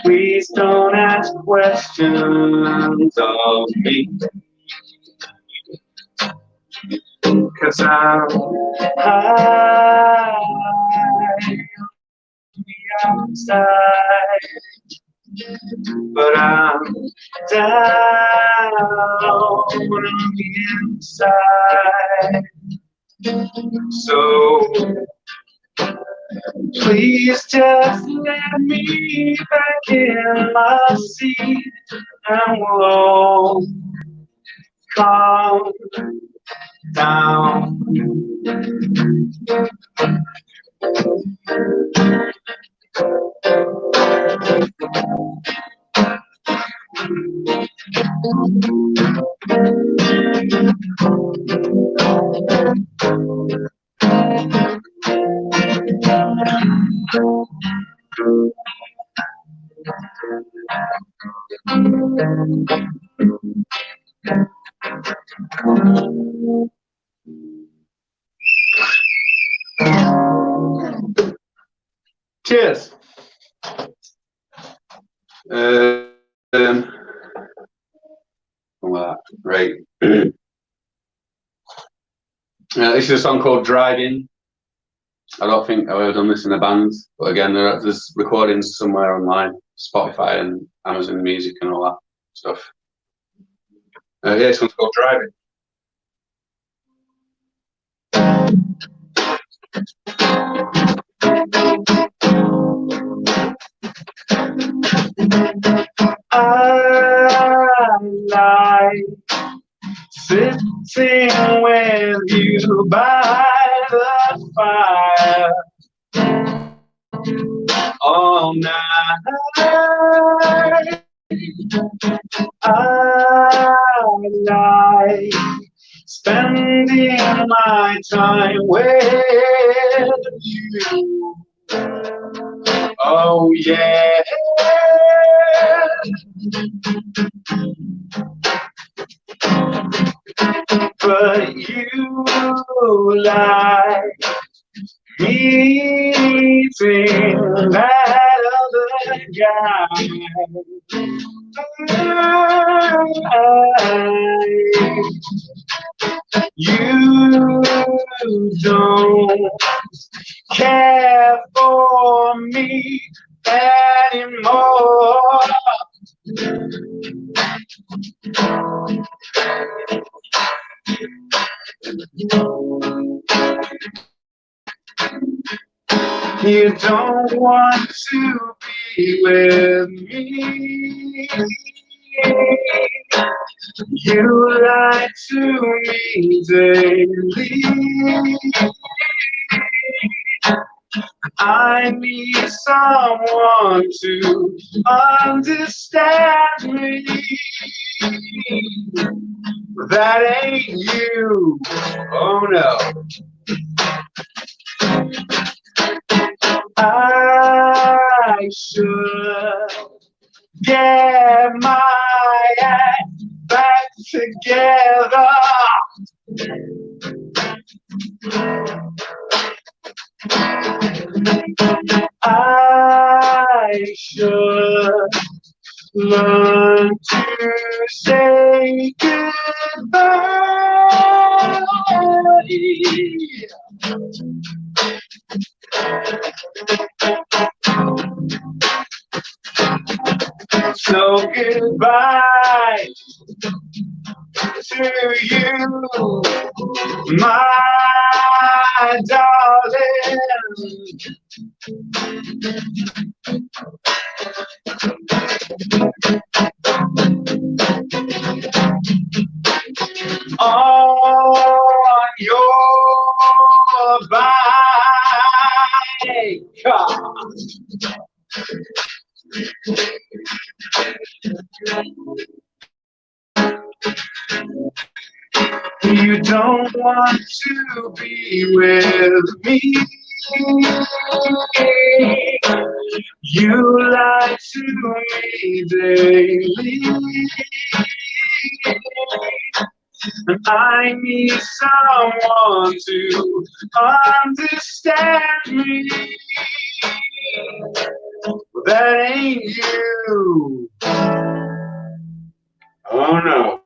Please don't ask questions of me. 'Cause I'm high on the outside, but I'm down on the inside. So please just let me back in my seat and we'll all calm down. Cheers. Right. This is a song called Driving. I don't think I've ever done this in a band, but again, there's recordings somewhere online, Spotify and Amazon Music and all that stuff. Yeah, this one's called Driving. I like sitting with you by the fire all night. I like spending my time with you. Oh yeah. But you like meeting that other guy. You don't care for me anymore. You don't want to be with me. You lie to me daily. I need someone to understand me. But that ain't you. Oh no. I should get my act back together. I should learn to say goodbye. So goodbye to you, my darling. On your bike. You don't want to be with me. You lie to me daily. And I need someone to understand me. That ain't you. Oh no.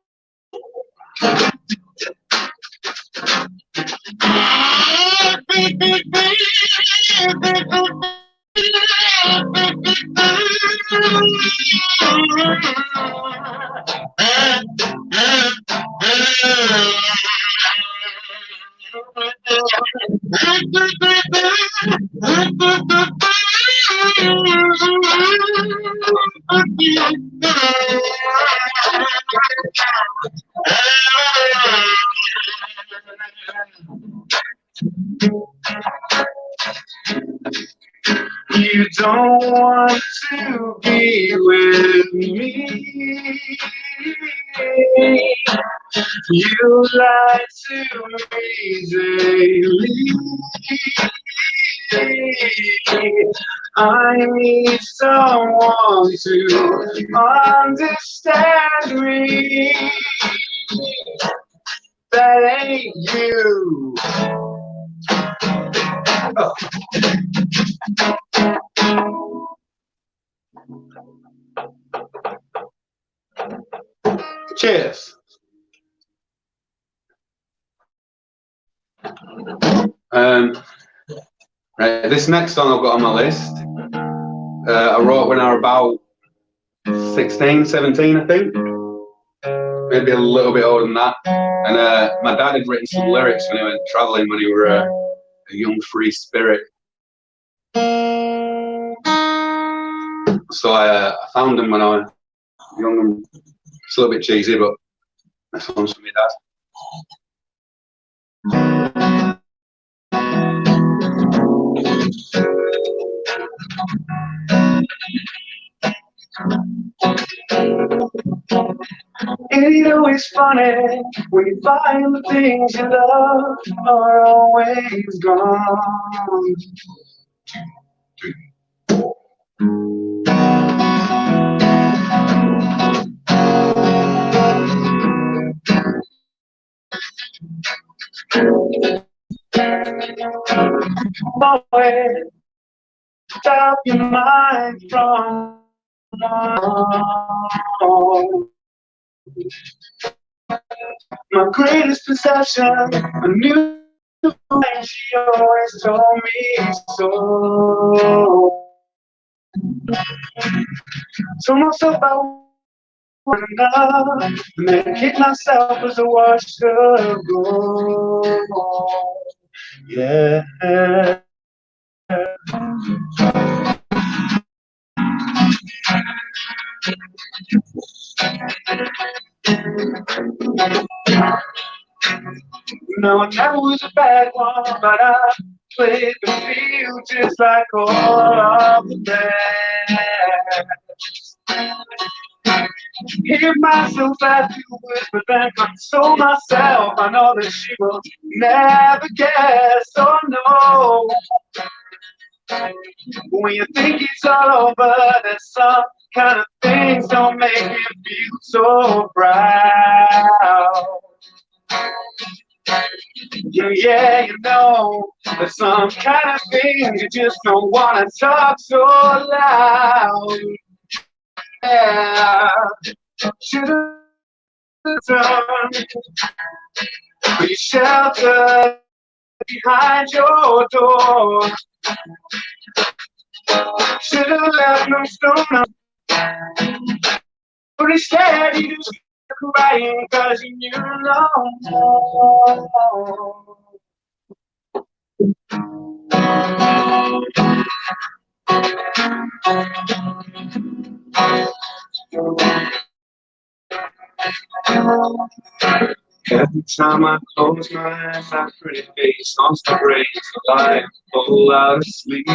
You don't want to be with me. You lie to me daily. I need someone to understand me. That ain't you. Oh. Cheers. Right, this next song I've got on my list, I wrote when I was about 16, 17, I think. Maybe a little bit older than that. And my dad had written some lyrics when he went travelling when he was a young free spirit. So I found them when I was young and it's a little bit cheesy, but this one's for my dad. It's always funny when you find the things you love are always gone. Always stop your mind from my greatest possession, a new life, she always told me so. Told myself I wasn't enough, and then kicked myself as I watched her go. Yeah. No, I never was a bad one, but I played the field just like all of the best. Hear myself as you whisper, then console myself. I know that she will never guess. Oh no. When you think it's all over, there's some kind of things don't make you feel so proud. Yeah, you know, there's some kind of things you just don't want to talk so loud. Yeah, should've done, but you sheltered behind your door. Should've left no stone. But instead you just kept crying cause you knew no more. Every time I close my eyes, that pretty face starts to break like full out of sleep.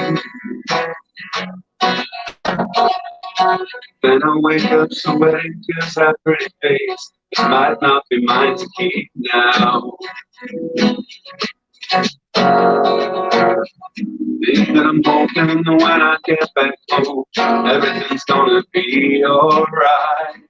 Then I wake up sweating cause that pretty face might not be mine to keep now. Think that I'm hoping that when I get back home, everything's gonna be alright.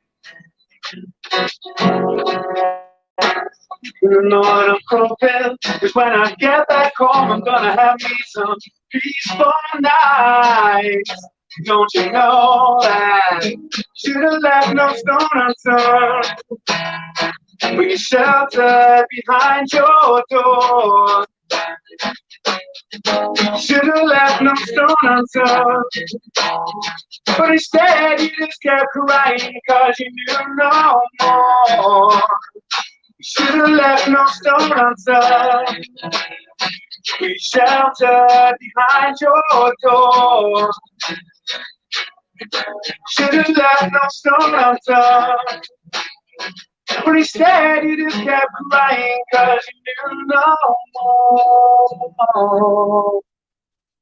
You know what I'm hoping is when I get back home, I'm gonna have me some peaceful nights. Don't you know that? Should've left no stone unturned. We sheltered behind your door. Should've left no stone unturned. But instead you just kept crying cause you knew no more. Should've left no stone unturned. We sheltered behind your door. Should've left no stone unturned. But instead you just kept crying cause you knew no more.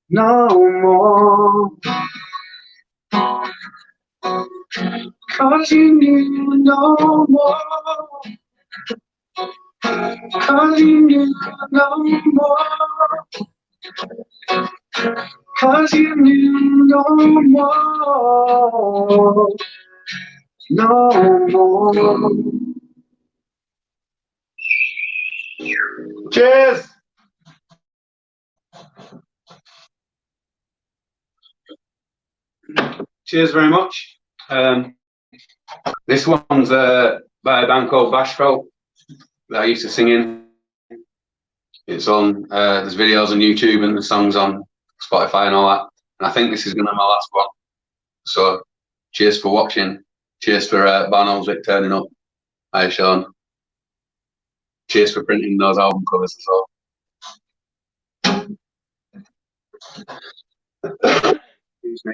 No more. Cause you knew no more. Cause you knew no more. Cause you knew no more. No more. Cheers! Cheers very much. This one's by a band called Bashful that I used to sing in. It's on, there's videos on YouTube and the songs on Spotify and all that. And I think this is going to be my last one. So, cheers for watching. Cheers for Barnolds Vic turning up. Hi, Sean. Cheers for printing those album covers as well. Excuse me.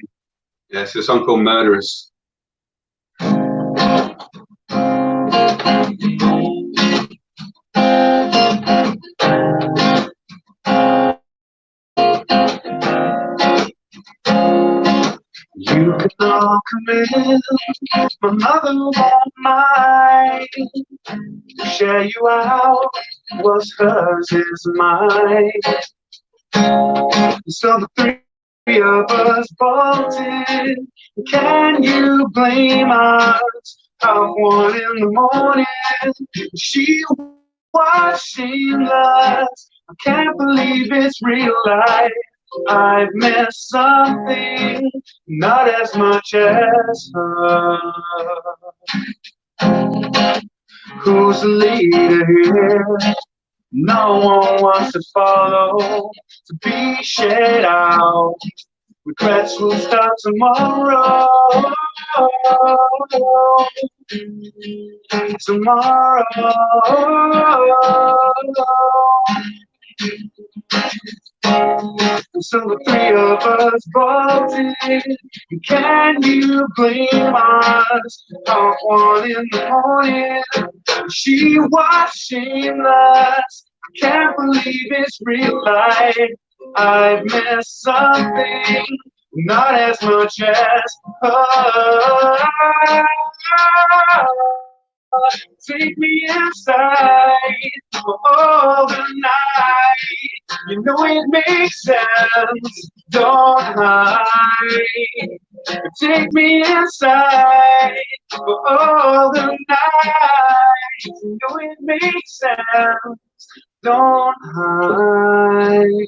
Yeah, it's a song called Murderers. You can all come in, my mother won't mind to share you out. What's hers is mine. So the three of us bolted. Can you blame us? Half 1 in the morning, she was shameless. I can't believe it's real life. I've missed something, not as much as her. Who's the leader here? No one wants to follow, to be shared out. Regrets will start tomorrow. Tomorrow. So the three of us bolted. Can you blame us? Half 1 in the morning, she was shameless. I can't believe it's real life. I've missed something, not as much as her. Take me inside for all the night. You know it makes sense, don't hide. Take me inside for all the night. You know it makes sense, don't hide.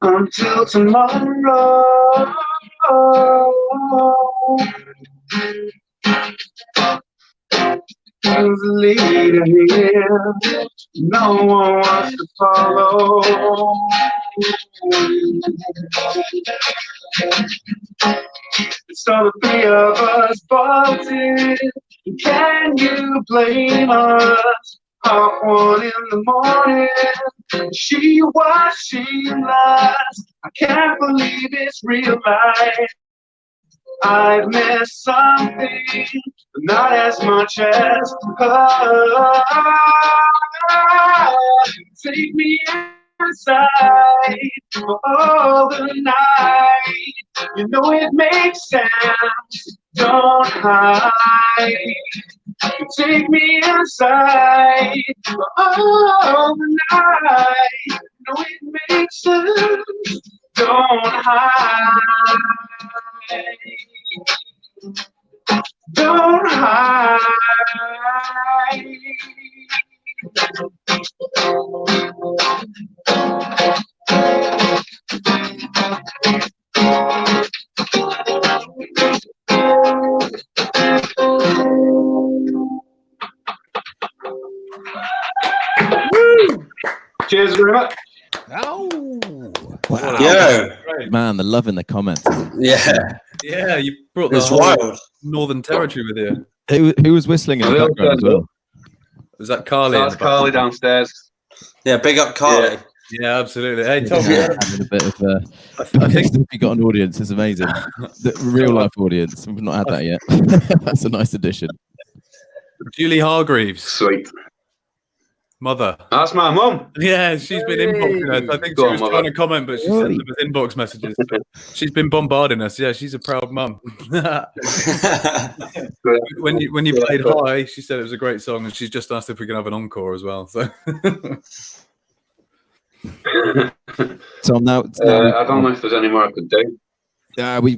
Until tomorrow. Who's the leader here? No one wants to follow. So the three of us bolted. Can you blame us? 1:30 in the morning. She was shameless. I can't believe it's real life. I've missed something, but not as much as her. Take me inside for all the night. You know it makes sense. Don't hide. Take me inside for all the night. You know it makes sense. Don't hide. Don't hide. Cheers very much. Oh, Wow. Yeah, Man, the love in the comments. yeah, yeah, you brought it the was whole wild. Northern Territory with you. Who was whistling in the Hello, background as well? Was that Carly? That's Carly downstairs. Yeah, big up Carly. Yeah, absolutely. Hey, Tom, Yeah, having a bit of I think if you got an audience, it's amazing. The real life audience. We've not had that yet. That's a nice addition. Julie Hargreaves, Sweet. mother. That's my mum. Yeah, she's been inboxing us. I think Go she on, was mother. trying to comment, but she sent them as inbox messages. But she's been bombarding us. Yeah, she's a proud mum. when you played High, she said it was a great song, and she's just asked if we can have an encore as well. So So now, I don't know if there's any more I could do.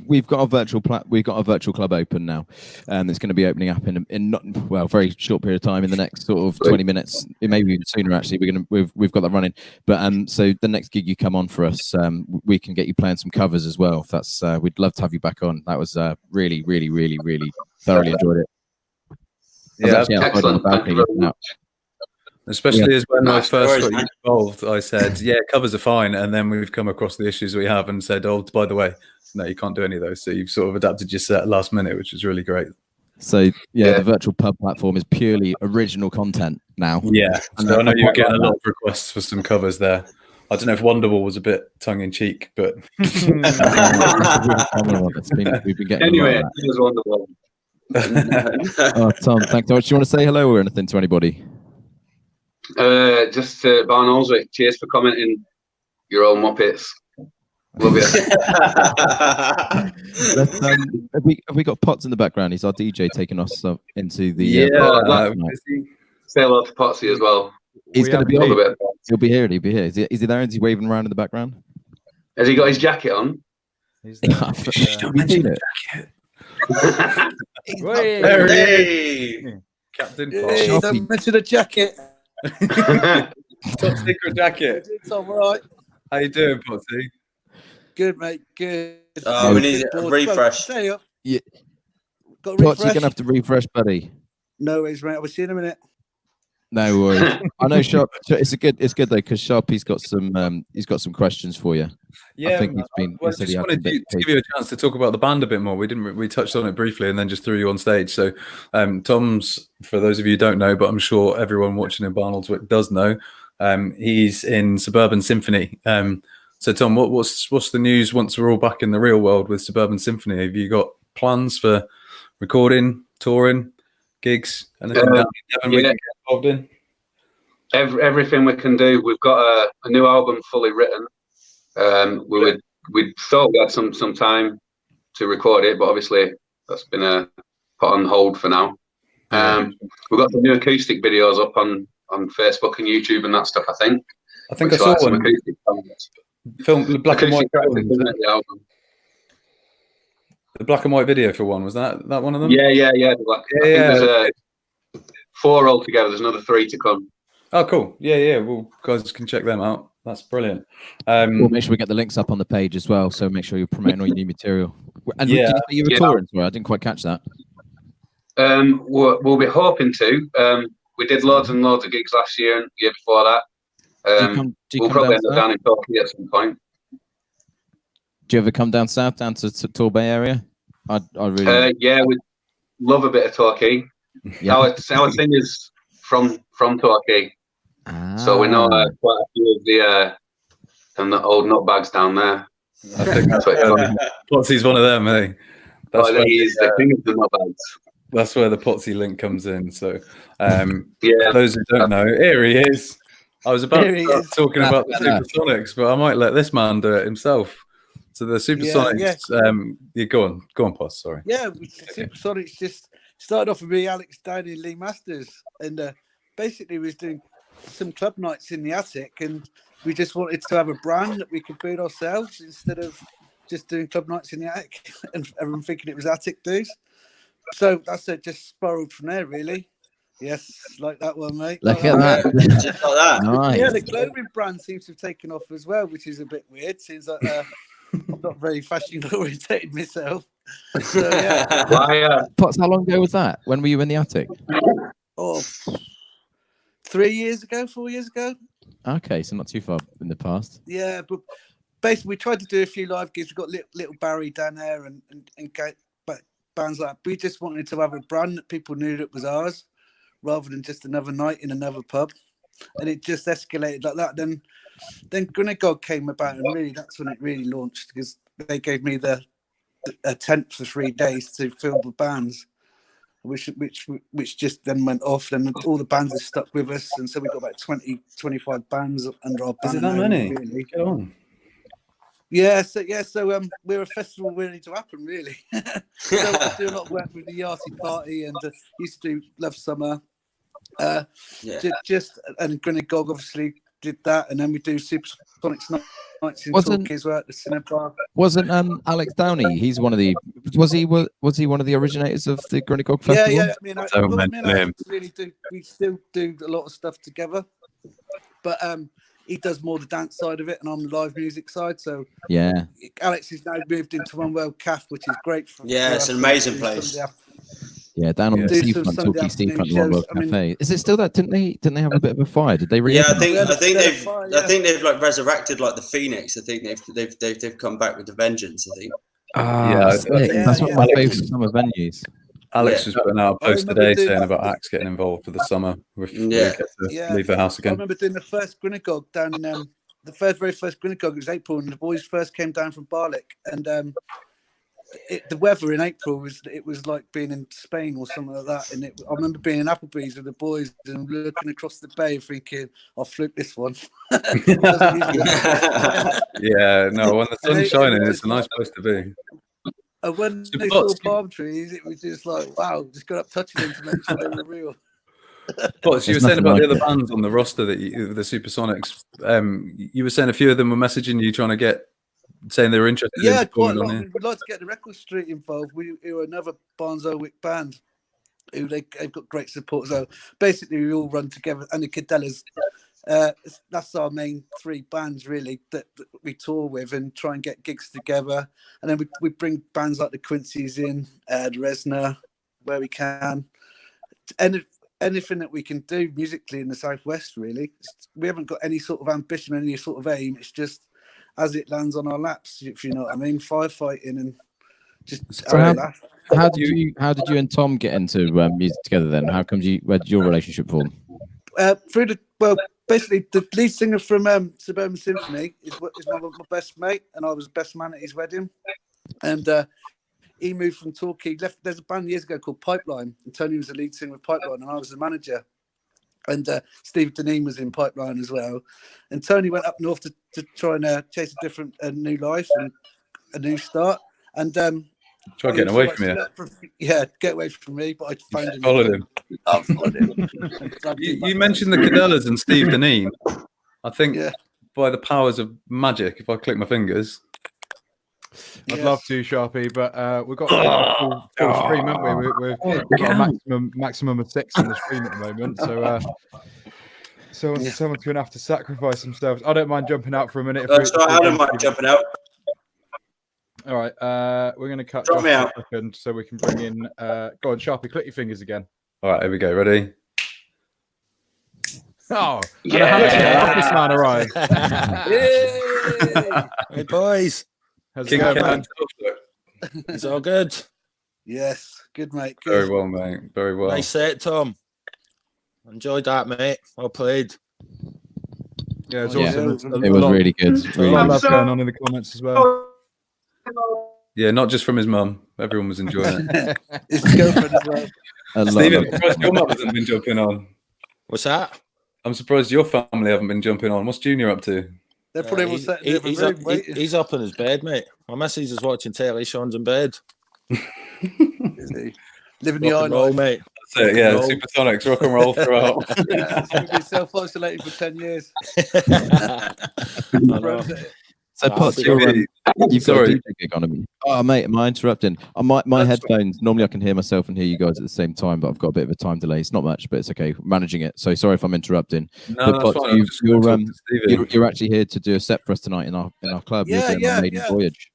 we've got a virtual club open now, and it's going to be opening up in not very short period of time, in the next sort of 20 minutes, maybe even sooner. Actually, we've got that running. But so the next gig you come on for us, we can get you playing some covers as well. That's we'd love to have you back on. That was really thoroughly enjoyed it. I was Yeah, actually outside on the excellent. Thank balcony you very looking out. especially as when I Nice. first Worries, got you man. involved, I said, yeah, covers are fine, and then we've come across the issues we have and said, oh, by the way, no, you can't do any of those. So you've sort of adapted your set last minute, which is really great. So yeah, Yeah. the virtual pub platform is purely original content now. Yeah, And so I know I you were quite getting like a lot of requests for some covers there. I don't know if Wonderwall was a bit tongue in cheek, but It's a really common one. We've been getting Anyway, a it lot was wonderful. of that. Oh, Tom, thanks so much. Do you want to say hello or anything to anybody? Just Barn Olswick, cheers for commenting. Your old muppets. Love you. Have we got Potts in the background? He's our DJ taking us into the. Say hello to Potsy as well. He's going to be Love a here. bit of Potsy. He'll be here. He'll be here. Is he there? Is he waving around in the background? Has he got his jacket on? Have you seen it? There he is. Hey. Captain Hey, Potts. don't mention a jacket. Top secret jacket. It's all right. How you doing, Potsy? Good, mate. Good. Oh, we need a Board. refresh. Stay up. Yeah. Got a Potts, you're refresh? going to have to refresh, buddy. No worries, mate. I'll see you in a minute. No worries. I know Sharp. It's good though, because Sharpie's got some questions for you. Yeah, I think he just said he had wanted some to bits. give you a chance to talk about the band a bit more. We touched on it briefly and then just threw you on stage. So Tom's, for those of you who don't know, but I'm sure everyone watching in Barnoldswick does know, he's in Suburban Symphony. So Tom, what's the news once we're all back in the real world with Suburban Symphony? Have you got plans for recording, touring, gigs, anything down in Devon we can get involved in? Everything we can do. We've got a new album fully written. We thought we had some time to record it, but obviously that's been put on hold for now. We've got some new acoustic videos up on Facebook and YouTube and that stuff. I think I saw some one. acoustic songs. Film the black and white. Acoustic tracks in the album. The black and white video for one, was that one of them? Yeah. I think there's 4 altogether. There's another 3 to come. Oh, cool. Yeah. Well, guys can check them out. That's brilliant. We'll make sure we get the links up on the page as well. So make sure you're promoting all your new material. And you were touring as well. I didn't quite catch that. We'll be hoping to. We did loads and loads of gigs last year and the year before that. Do you We'll come probably down end up to down in Torquay at some point. Do you ever come down south, down to Torbay area? I really. Yeah, we love a bit of Torquay. Yeah. Our singer's from Torquay, so we know quite a few of the old nutbags down there. I think that's what Potsy's one of them, eh? He's the king of the nutbags. That's where the Potsy link comes in. So, Yeah. for those who don't know, here he is. I was about Here he to start is. talking about the Supersonics, but I might let this man do it himself. So the Supersonics, yeah, go on, Pots. Sorry. Yeah, Supersonics just started off with me, Alex Downey, and Lee Masters, and basically we was doing some club nights in the attic, and we just wanted to have a brand that we could build ourselves instead of just doing club nights in the attic and everyone thinking it was attic dudes. So that's it, just spiraled from there, really. Yes, like that one, mate. Look at that. Just like that. Nice. Yeah, the clothing brand seems to have taken off as well, which is a bit weird. Seems like I'm not very fashion orientated myself. So yeah. Pots, how long ago was that? When were you in the attic? Oh, 3 years ago, 4 years ago. Okay, so not too far in the past. Yeah, but basically we tried to do a few live gigs. We've got little Barry down there and bands like that. We just wanted to have a brand that people knew that was ours, rather than just another night in another pub. And it just escalated like that. Then Grinagog came about, and really that's when it really launched, because they gave me a tent for 3 days to fill with bands, which just then went off. Then all the bands are stuck with us, and so we've got about 20-25 bands under our banner. Is it that many? Really. Get on. Yeah, so we're a festival waiting to happen, really. So I do a lot of work with the Yachty Party, and used to do Love Summer. Just and Grinagog obviously did that, and then we do Supersonics nights in Torquay as well at the Cinnabar. Wasn't Alex Downey? He's one of the. Was he one of the originators of the Grinagog Festival? Yeah. I mean, I really do. We still do a lot of stuff together, but he does more the dance side of it, and I'm the live music side. So yeah, Alex has now moved into One World Calf, which is great. It's an amazing place. Yeah, down on the seafront, Torquay seafront, One World Cafe. Is it still that? Didn't they have a bit of a fire? Did they? I think they've like resurrected like the Phoenix. I think they've come back with a vengeance. I think. That's one of my favourite summer venues. Alex was putting out a post today saying about acts getting involved for the summer. Leave the house again. I remember doing the first Grinagog down in the very first Grinagog. It was April, and the boys first came down from Barlick, and the weather in April was like being in Spain or something like that. And I remember being in Applebee's with the boys and looking across the bay, thinking, "I'll flip this one." Yeah, no, when the sun's shining, it's a nice place to be. And when they saw palm trees, it was just like, wow, just got up touching them to make sure they were real. But you were saying about the other bands on the roster that the Supersonics. You were saying a few of them were messaging you, trying to get, saying they were interested. Yeah, quite a lot. We'd like to get the Record Street involved. We were another Barnzo-Wick band who they've got great support. So basically, we all run together, and the Cadellas. That's our main 3 bands really that we tour with and try and get gigs together, and then we bring bands like the Quincy's in, the Resna, where we can, and anything that we can do musically in the Southwest. Really, we haven't got any sort of ambition, any sort of aim. It's just as it lands on our laps, if you know what I mean. Firefighting and just. So how did you and Tom get into music together then? Where did your relationship form? Basically, the lead singer from Suburban Symphony is my best mate, and I was best man at his wedding. And he moved from Torquay. There's a band years ago called Pipeline, and Tony was the lead singer of Pipeline, and I was the manager. And Steve Deneen was in Pipeline as well. And Tony went up north to try and chase a new life and a new start. And try getting away from you. Get away from me, but I found him. Followed him. I followed him. You mentioned the Cadellas and Steve Deneen. I think by the powers of magic, if I click my fingers. I'd love to, Sharpie, but we've got a full stream, haven't we? We've got a maximum of 6 on the stream at the moment. So someone's going to have to sacrifice themselves. I don't mind jumping out for a minute. That's right, I don't mind jumping out. All right, we're going to cut Drop me out a second so we can bring in. Go on, Sharpie, click your fingers again. All right, here we go. Ready? Oh, yeah! Office man arrived. Hey boys. How's it King going, Ken man? It's all good. Yes, good mate. Good. Very well, mate. Very well. Nice set, Tom. Enjoyed that, mate. Well played. Yeah, it's Yeah, awesome. It was really good. A Really lot of good. love going on in the comments as well. Yeah, not just from his mum. Everyone was enjoying it. His girlfriend as well. A lot Stephen, of- I'm surprised your mum hasn't been jumping on. What's that? I'm surprised your family haven't been jumping on. What's Junior up to? They're probably all sat in the other he's, room up, waiting. he's up in his bed, mate. My missus is watching telly. Sean's in bed. Is he? Living the Rock and roll, island. mate. That's it, yeah, roll. Supersonics, rock and roll throughout. He's going to be self-isolating for 10 years. I know. So, Nah, Potts, I'll be you've got a Sorry. DJ gig on me. Oh, mate, am I interrupting? My That's headphones, normally I can hear myself and hear you guys at the same time, but I've got a bit of a time delay. It's not much, but it's okay. Managing it. So sorry if I'm interrupting. No, But that's Potts, fine. I was just gonna talk to Stephen. you're actually here to do a set for us tonight in our club. Yeah, You're doing our maiden yeah. voyage.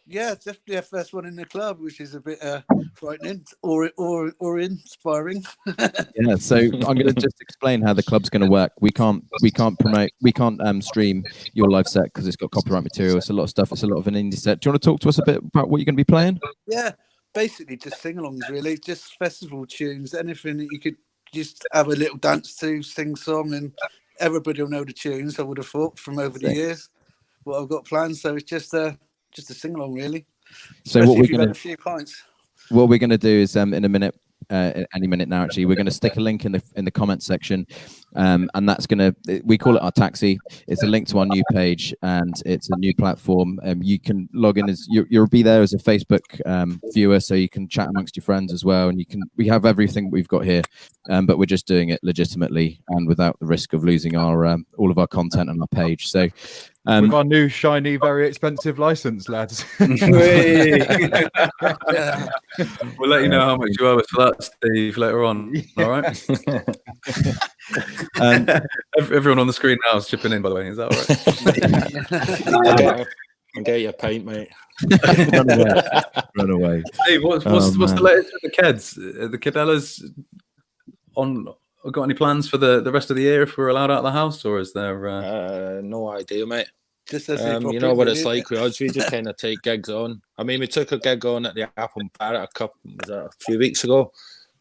Yeah, it's definitely our first one in the club, which is a bit frightening or inspiring. Yeah, so I'm going to just explain how the club's going to work. We can't stream your live set because it's got copyright material. It's a lot of stuff. It's a lot of an indie set. Do you want to talk to us a bit about what you're going to be playing? Yeah, basically just sing-alongs, really, just festival tunes, anything that you could just have a little dance to, sing song, and everybody will know the tunes. I would have thought from over the years what I've got planned. So it's just a sing-along, really. So Especially what we're if you've going had a few pints. What we're going to do is in a minute, any minute now, actually, we're going to stick a link in the comment section, and that's going to, we call it our taxi. It's a link to our new page, and it's a new platform. You can log in as you'll be there as a Facebook viewer, so you can chat amongst your friends as well, and we have everything we've got here, but we're just doing it legitimately and without the risk of losing our all of our content on our page. So. With our new shiny, very expensive license, lads. We'll let you know how much you owe us for that, Steve, later on. All right. Everyone on the screen now is chipping in, by the way. Is that all right? I'll get you a pint, mate. Run away. Steve, what's the latest with the kids? The Cadellas got any plans for the rest of the year if we're allowed out of the house, or is there no idea, mate. Just as You know what it's like with us. We just kind of take gigs on. I mean, we took a gig on at the Apple Parrot a few weeks ago,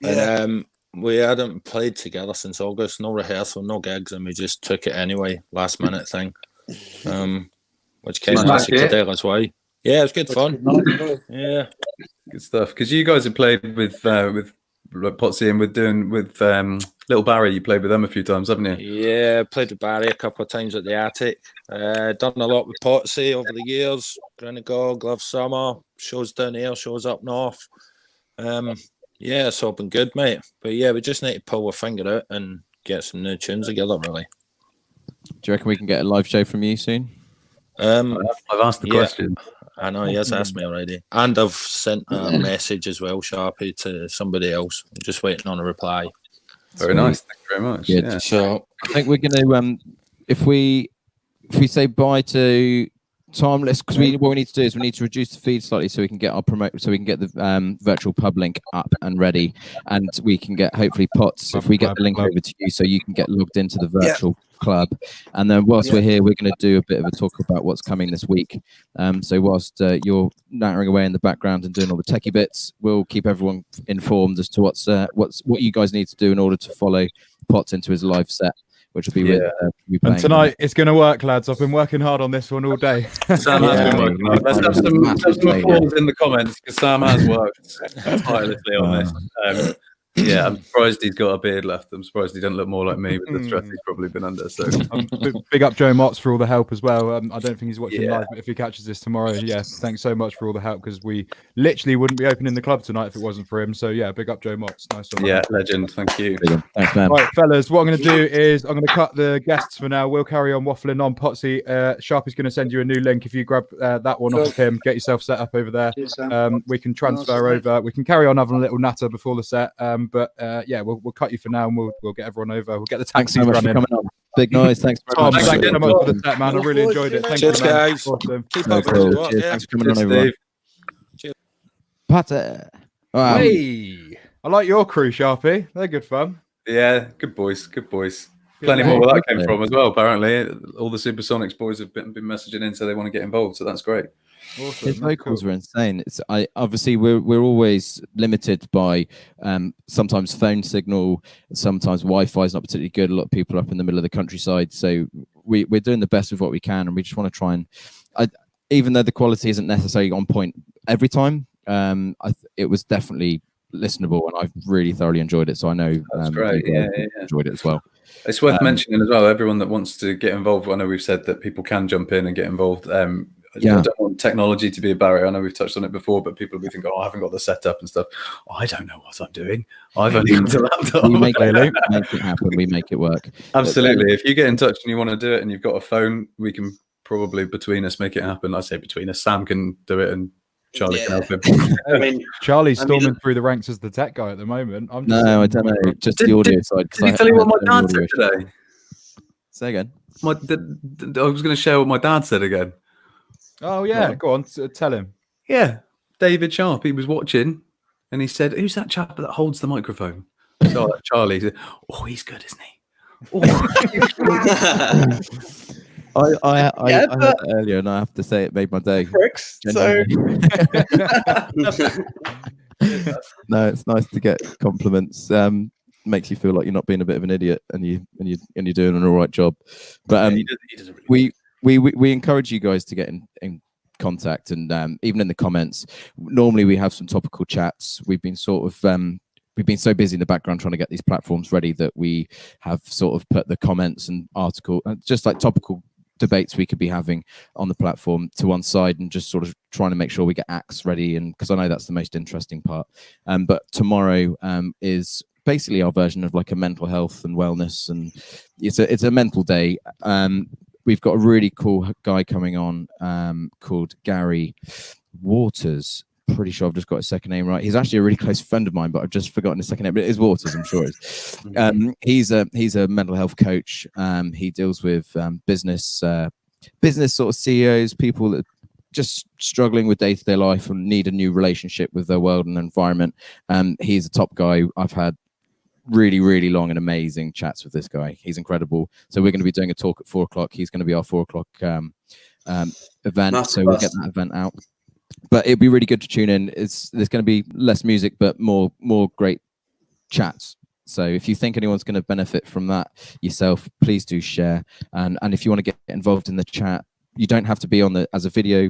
and we hadn't played together since August. No rehearsal, no gigs, and we just took it anyway. Last minute thing, which came out to Cadella's way. Yeah, it was good fun. Yeah, good stuff? Because you guys have played with Potsy and with Little Barry. You played with them a few times, haven't you? Yeah, played with Barry a couple of times at the Attic. Done a lot with Potsy over the years. Grenagog, Love Summer, shows down here, shows up north. Yeah, it's all been good, mate. But yeah, we just need to pull our finger out and get some new tunes together, really. Do you reckon we can get a live show from you soon? I've asked the question. I know he has asked me already, and I've sent a message as well, Sharpie, to somebody else. I'm just waiting on a reply. Very nice. Thank you very much. Good. Yeah. So I think we're going to if we say bye to Tom, because what we need to do is we need to reduce the feed slightly so we can get our the virtual pub link up and ready, and we can get hopefully Potts if we get the link over to you so you can get logged into the virtual club. And then whilst we're here, we're going to do a bit of a talk about what's coming this week. So whilst you're nattering away in the background and doing all the techie bits, we'll keep everyone informed as to what you guys need to do in order to follow Potts into his live set, which will be with you playing. And tonight it's going to work, lads. I've been working hard on this one all day. Sam has been working hard. Let's have some applause in the comments because Sam has worked tirelessly on this. Yeah, I'm surprised he's got a beard left. I'm surprised he doesn't look more like me with the stress he's probably been under. So big up Joe Motts for all the help as well. I don't think he's watching live, but if he catches this tomorrow, thanks so much for all the help because we literally wouldn't be opening the club tonight if it wasn't for him. So yeah, big up Joe Motts. Nice one. Yeah, legend. Thank you. Thanks, man. Right, fellas, what I'm going to do is I'm going to cut the guests for now. We'll carry on waffling on. Potsy, Sharpie's going to send you a new link. If you grab that one off of him, get yourself set up over there. We can transfer over. We can carry on having a little natter before the set. But we'll cut you for now and we'll get everyone over. We'll get the taxis so much running. For coming on. Big noise. Thanks very much. Thanks so much for the set, man. I really enjoyed it. Thank you, guys. Awesome. Keep No, up cool. with it. Cheers. Thanks for coming on over. Cheers. Pat. Hey, I like your crew, Sharpie. They're good fun. Yeah, good boys. Good boys. Plenty more where that came from as well. Apparently, all the Supersonics boys have been messaging in, so they want to get involved. So that's great. Awesome. His That's vocals cool. are insane. Obviously we're always limited by sometimes phone signal, sometimes Wi-Fi is not particularly good. A lot of people are up in the middle of the countryside, so we're doing the best with what we can, and we just want to try and, even though the quality isn't necessarily on point every time, it was definitely listenable, and I've really thoroughly enjoyed it. So I know That's great. you guys Yeah. enjoyed it as well. It's worth mentioning as well, everyone that wants to get involved. I know we've said that people can jump in and get involved. I don't want technology to be a barrier. I know we've touched on it before, but people will be thinking, "Oh, I haven't got the setup and stuff. Oh, I don't know what I'm doing. I've only got a laptop." We make it happen. We make it work. Absolutely. If you get in touch and you want to do it and you've got a phone, we can probably between us make it happen. I say between us, Sam can do it and Charlie can help him. I mean, Charlie's storming through the ranks as the tech guy at the moment. I don't know. Just the audio side. Did he tell you what my dad said today? Say again. I was going to share what my dad said again. Oh yeah, go on, tell him. Yeah, David Sharp. He was watching, and he said, "Who's that chap that holds the microphone?" So Charlie. He said, "Oh, he's good, isn't he?" Oh. I heard that earlier, and I have to say it made my day. So no, it's nice to get compliments. Makes you feel like you're not being a bit of an idiot, and you're doing an all right job. But he doesn't really we encourage you guys to get in contact, and even in the comments. Normally we have some topical chats. We've been so busy in the background trying to get these platforms ready that we have sort of put the comments and article, just like topical debates we could be having on the platform, to one side, and just sort of trying to make sure we get acts ready, and because I know that's the most interesting part. But tomorrow is basically our version of like a mental health and wellness, and it's a mental day. We've got a really cool guy coming on called Gary Waters. Pretty sure I've just got his second name right. He's actually a really close friend of mine, but I've just forgotten his second name. But it is Waters, I'm sure it is. He's a mental health coach. He deals with business sort of CEOs, people that are just struggling with day-to-day life and need a new relationship with their world and environment. He's a top guy. I've had really, really long and amazing chats with this guy. He's incredible. So we're going to be doing a talk at 4:00. He's going to be our 4:00 event. So we'll get that event out. But it'd be really good to tune in. There's going to be less music, but more great chats. So if you think anyone's going to benefit from that yourself, please do share. And if you want to get involved in the chat, you don't have to be on as a video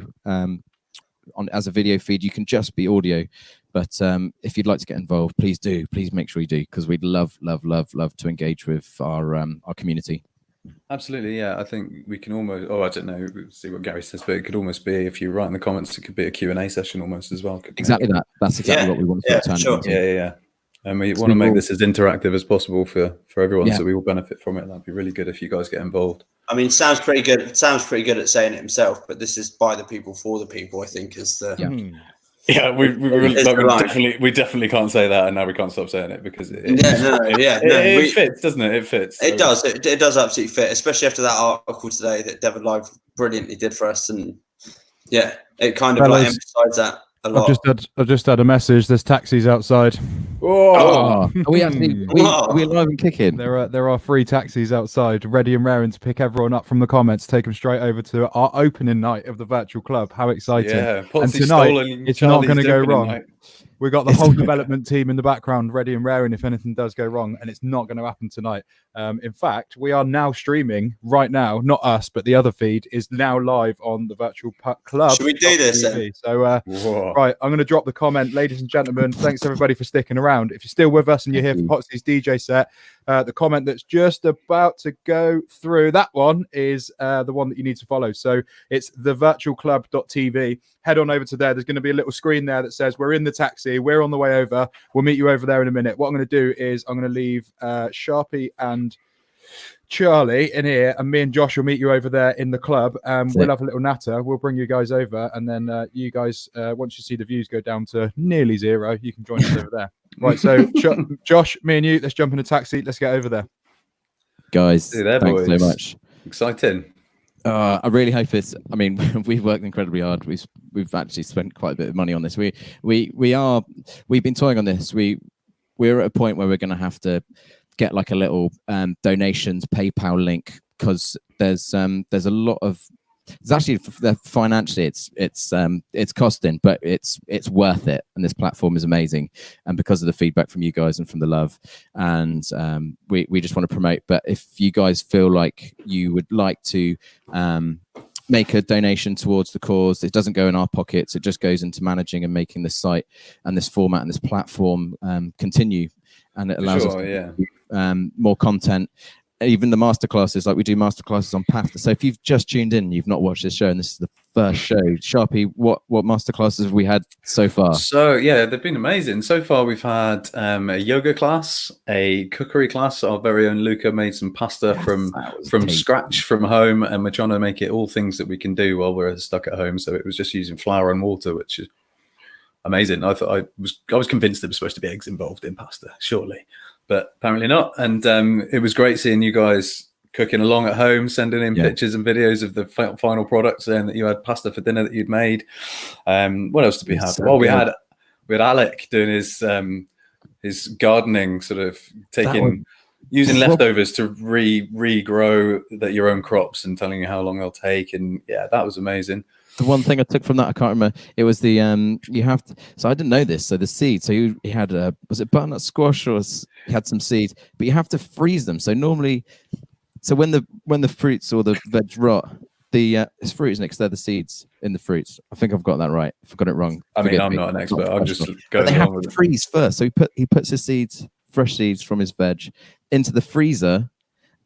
feed. You can just be audio. But if you'd like to get involved, please do. Please make sure you do, because we'd love to engage with our community. Absolutely, yeah. I think we can almost. I don't know. We'll see what Gary says, but it could almost be, if you write in the comments, it could be a Q&A session almost as well. Exactly that. That's exactly what we want to turn it into. Yeah. And we want to make this as interactive as possible for everyone, so we all benefit from it. That'd be really good if you guys get involved. I mean, Sam's pretty good at saying it himself, but this is by the people for the people, I think, is the. Yeah, we definitely can't say that, and now we can't stop saying it because it fits, doesn't it? It fits. It does. It does absolutely fit, especially after that article today that Devon Live brilliantly did for us, and yeah, it kind of emphasised that a lot. I've just had a message. There's taxis outside. Are we live and kicking? There are free taxis outside, ready and raring to pick everyone up from the comments, take them straight over to our opening night of the virtual club. How exciting! Yeah, and tonight it's not going to go wrong. We've got the whole development team in the background, ready and raring if anything does go wrong, and it's not going to happen tonight. In fact, we are now streaming right now. Not us, but the other feed is now live on the virtual club. Should we do this then? So, right, I'm going to drop the comment, ladies and gentlemen. Thanks everybody for sticking around. If you're still with us and you're here for Potsy's DJ set, the comment that's just about to go through, that one is the one that you need to follow. So it's thevirtualclub.tv. Head on over to there. There's going to be a little screen there that says we're in the taxi. We're on the way over. We'll meet you over there in a minute. What I'm going to do is I'm going to leave Sharpie and Charlie in here, and me and Josh will meet you over there in the club. We'll have a little natter. We'll bring you guys over, and then you guys, once you see the views go down to nearly zero, you can join us over there. Right, so Josh, me and you, let's jump in a taxi. Let's get over there. Guys, thanks so much. Exciting. I really hope it's. I mean, we've worked incredibly hard. We've actually spent quite a bit of money on this. We've been toying on this. We're at a point where we're going to have to get like a little donations PayPal link, because there's a lot of it's actually financially it's costing, but it's worth it, and this platform is amazing, and because of the feedback from you guys and from the love, and we just want to promote. But if you guys feel like you would like to make a donation towards the cause, it doesn't go in our pockets, it just goes into managing and making this site and this format and this platform continue, and it allows us to do, more content. Even the masterclasses, like we do masterclasses on pasta. So if you've just tuned in, you've not watched this show, and this is the first show, Sharpie, what masterclasses have we had so far? So yeah, they've been amazing. So far, we've had a yoga class, a cookery class. Our very own Luca made some pasta from scratch from home, and we're trying to make it all things that we can do while we're stuck at home. So it was just using flour and water, which is amazing. I thought I was convinced there was supposed to be eggs involved in pasta, surely, but apparently not. And it was great seeing you guys cooking along at home, sending in pictures and videos of the final product, saying that you had pasta for dinner that you'd made. What else did we have? Well, we had Alec doing his gardening, sort of using leftovers to regrow your own crops and telling you how long they'll take. And yeah, that was amazing. The one thing I took from that, I can't remember. It was the you have to. So I didn't know this. So the seeds. So he had was it butternut squash, or he had some seeds, but you have to freeze them. So normally, so when the fruits or the veg rot, it's fruit, isn't it? 'Cause they're the seeds in the fruits. I think I've got that right. If I got it wrong, I mean, I'm not an expert. I'm just going they along have to with freeze first. So he puts his seeds, fresh seeds from his veg, into the freezer,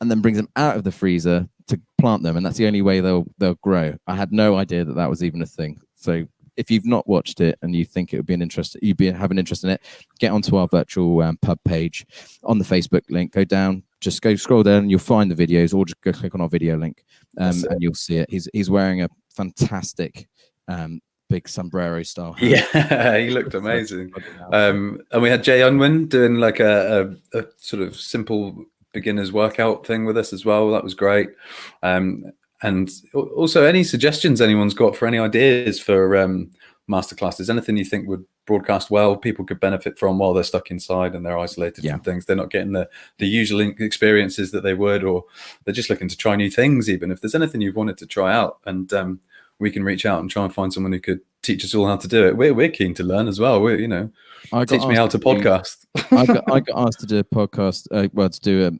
and then brings them out of the freezer to plant them, and that's the only way they'll grow. I had no idea that was even a thing. So if you've not watched it and you think it would be have an interest in it, get onto our virtual pub page on the Facebook link. Go down, just go scroll down, and you'll find the videos, or just go click on our video link, and you'll see it. He's wearing a fantastic big sombrero style hat. Yeah, he looked amazing. And we had Jay Unwin doing like a sort of simple beginner's workout thing with us as well. That was great. And also, any suggestions anyone's got for any ideas for masterclasses, anything you think would broadcast well, people could benefit from while they're stuck inside and they're isolated from things. They're not getting the usual experiences that they would, or they're just looking to try new things. Even if there's anything you've wanted to try out, and we can reach out and try and find someone who could teach us all how to do it. We're keen to learn as well. Teach me how to podcast. I got asked to do a podcast, to do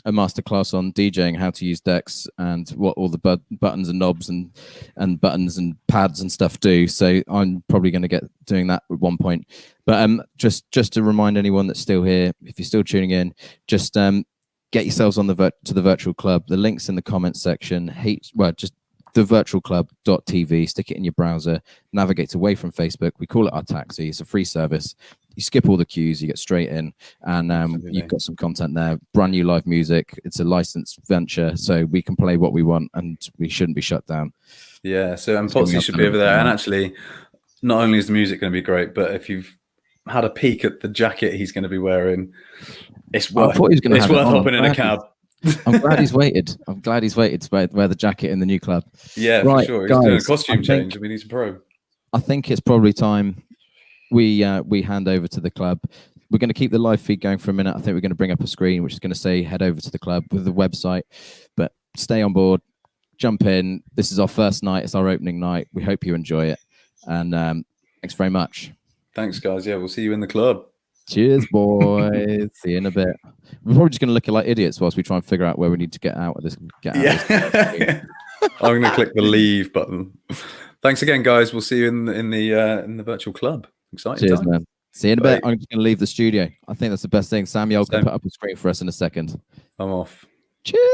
a masterclass on DJing, how to use decks, and what all the buttons and knobs and buttons and pads and stuff do. So I'm probably going to get doing that at one point. But just to remind anyone that's still here, if you're still tuning in, just get yourselves on to the virtual club. The link's in the comments section. Just thevirtualclub.tv, stick it in your browser, navigate away from Facebook. We call it our taxi. It's a free service. You skip all the queues, you get straight in, and you've got some content there, brand new live music. It's a licensed venture, so we can play what we want, and we shouldn't be shut down. Yeah, so Potsy should be over there. And actually, not only is the music going to be great, but if you've had a peek at the jacket he's going to be wearing, it's worth hopping in a cab. I'm glad he's waited. To wear the jacket in the new club. Yeah, right, for sure. He's doing a costume change. I mean, he's a pro. I think it's probably time we hand over to the club. We're going to keep the live feed going for a minute. I think we're going to bring up a screen which is going to say head over to the club with the website. But stay on board, jump in. This is our first night. It's our opening night. We hope you enjoy it. And thanks very much. Thanks, guys. Yeah, we'll see you in the club. Cheers, boys. See you in a bit. We're probably just going to look like idiots whilst we try and figure out where we need to get out of this. I'm going to click the leave button. Thanks again, guys. We'll see you in the virtual club. Exciting. Cheers, time. man. See you in a bit. I'm just going to leave the studio. I think that's the best thing. Samuel can put up a screen for us in a second. I'm off. Cheers.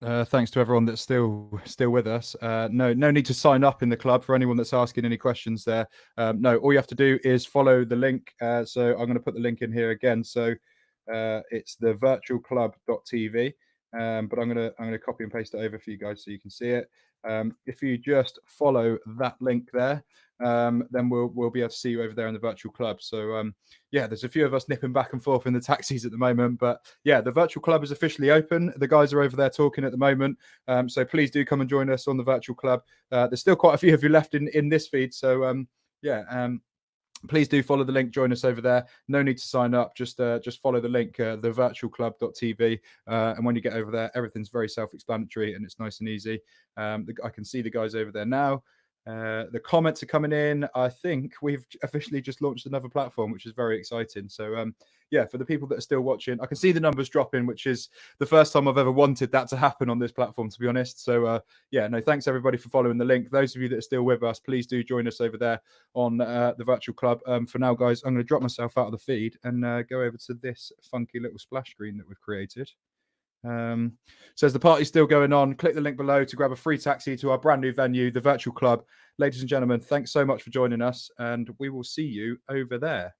Thanks to everyone that's still with us. No need to sign up in the club for anyone that's asking any questions there. No, all you have to do is follow the link. So I'm going to put the link in here again. So it's the virtualclub.tv. But I'm gonna copy and paste it over for you guys so you can see it. If you just follow that link there, then we'll be able to see you over there in the virtual club. So yeah, there's a few of us nipping back and forth in the taxis at the moment, but yeah, the virtual club is officially open. The guys are over there talking at the moment, so please do come and join us on the virtual club. There's still quite a few of you left in this feed, so please do follow the link, join us over there. No need to sign up, just follow the link, thevirtualclub.tv, and when you get over there, everything's very self-explanatory and it's nice and easy. I can see the guys over there now. The comments are coming in. I think we've officially just launched another platform, which is very exciting. So yeah, for the people that are still watching, I can see the numbers dropping, which is the first time I've ever wanted that to happen on this platform, to be honest. So yeah, no, thanks everybody for following the link. Those of you that are still with us, please do join us over there on the virtual club. For now, guys, I'm going to drop myself out of the feed and go over to this funky little splash screen that we've created. Says the party's still going on. Click the link below to grab a free taxi to our brand new venue, the virtual club. Ladies and gentlemen, thanks so much for joining us, and we will see you over there.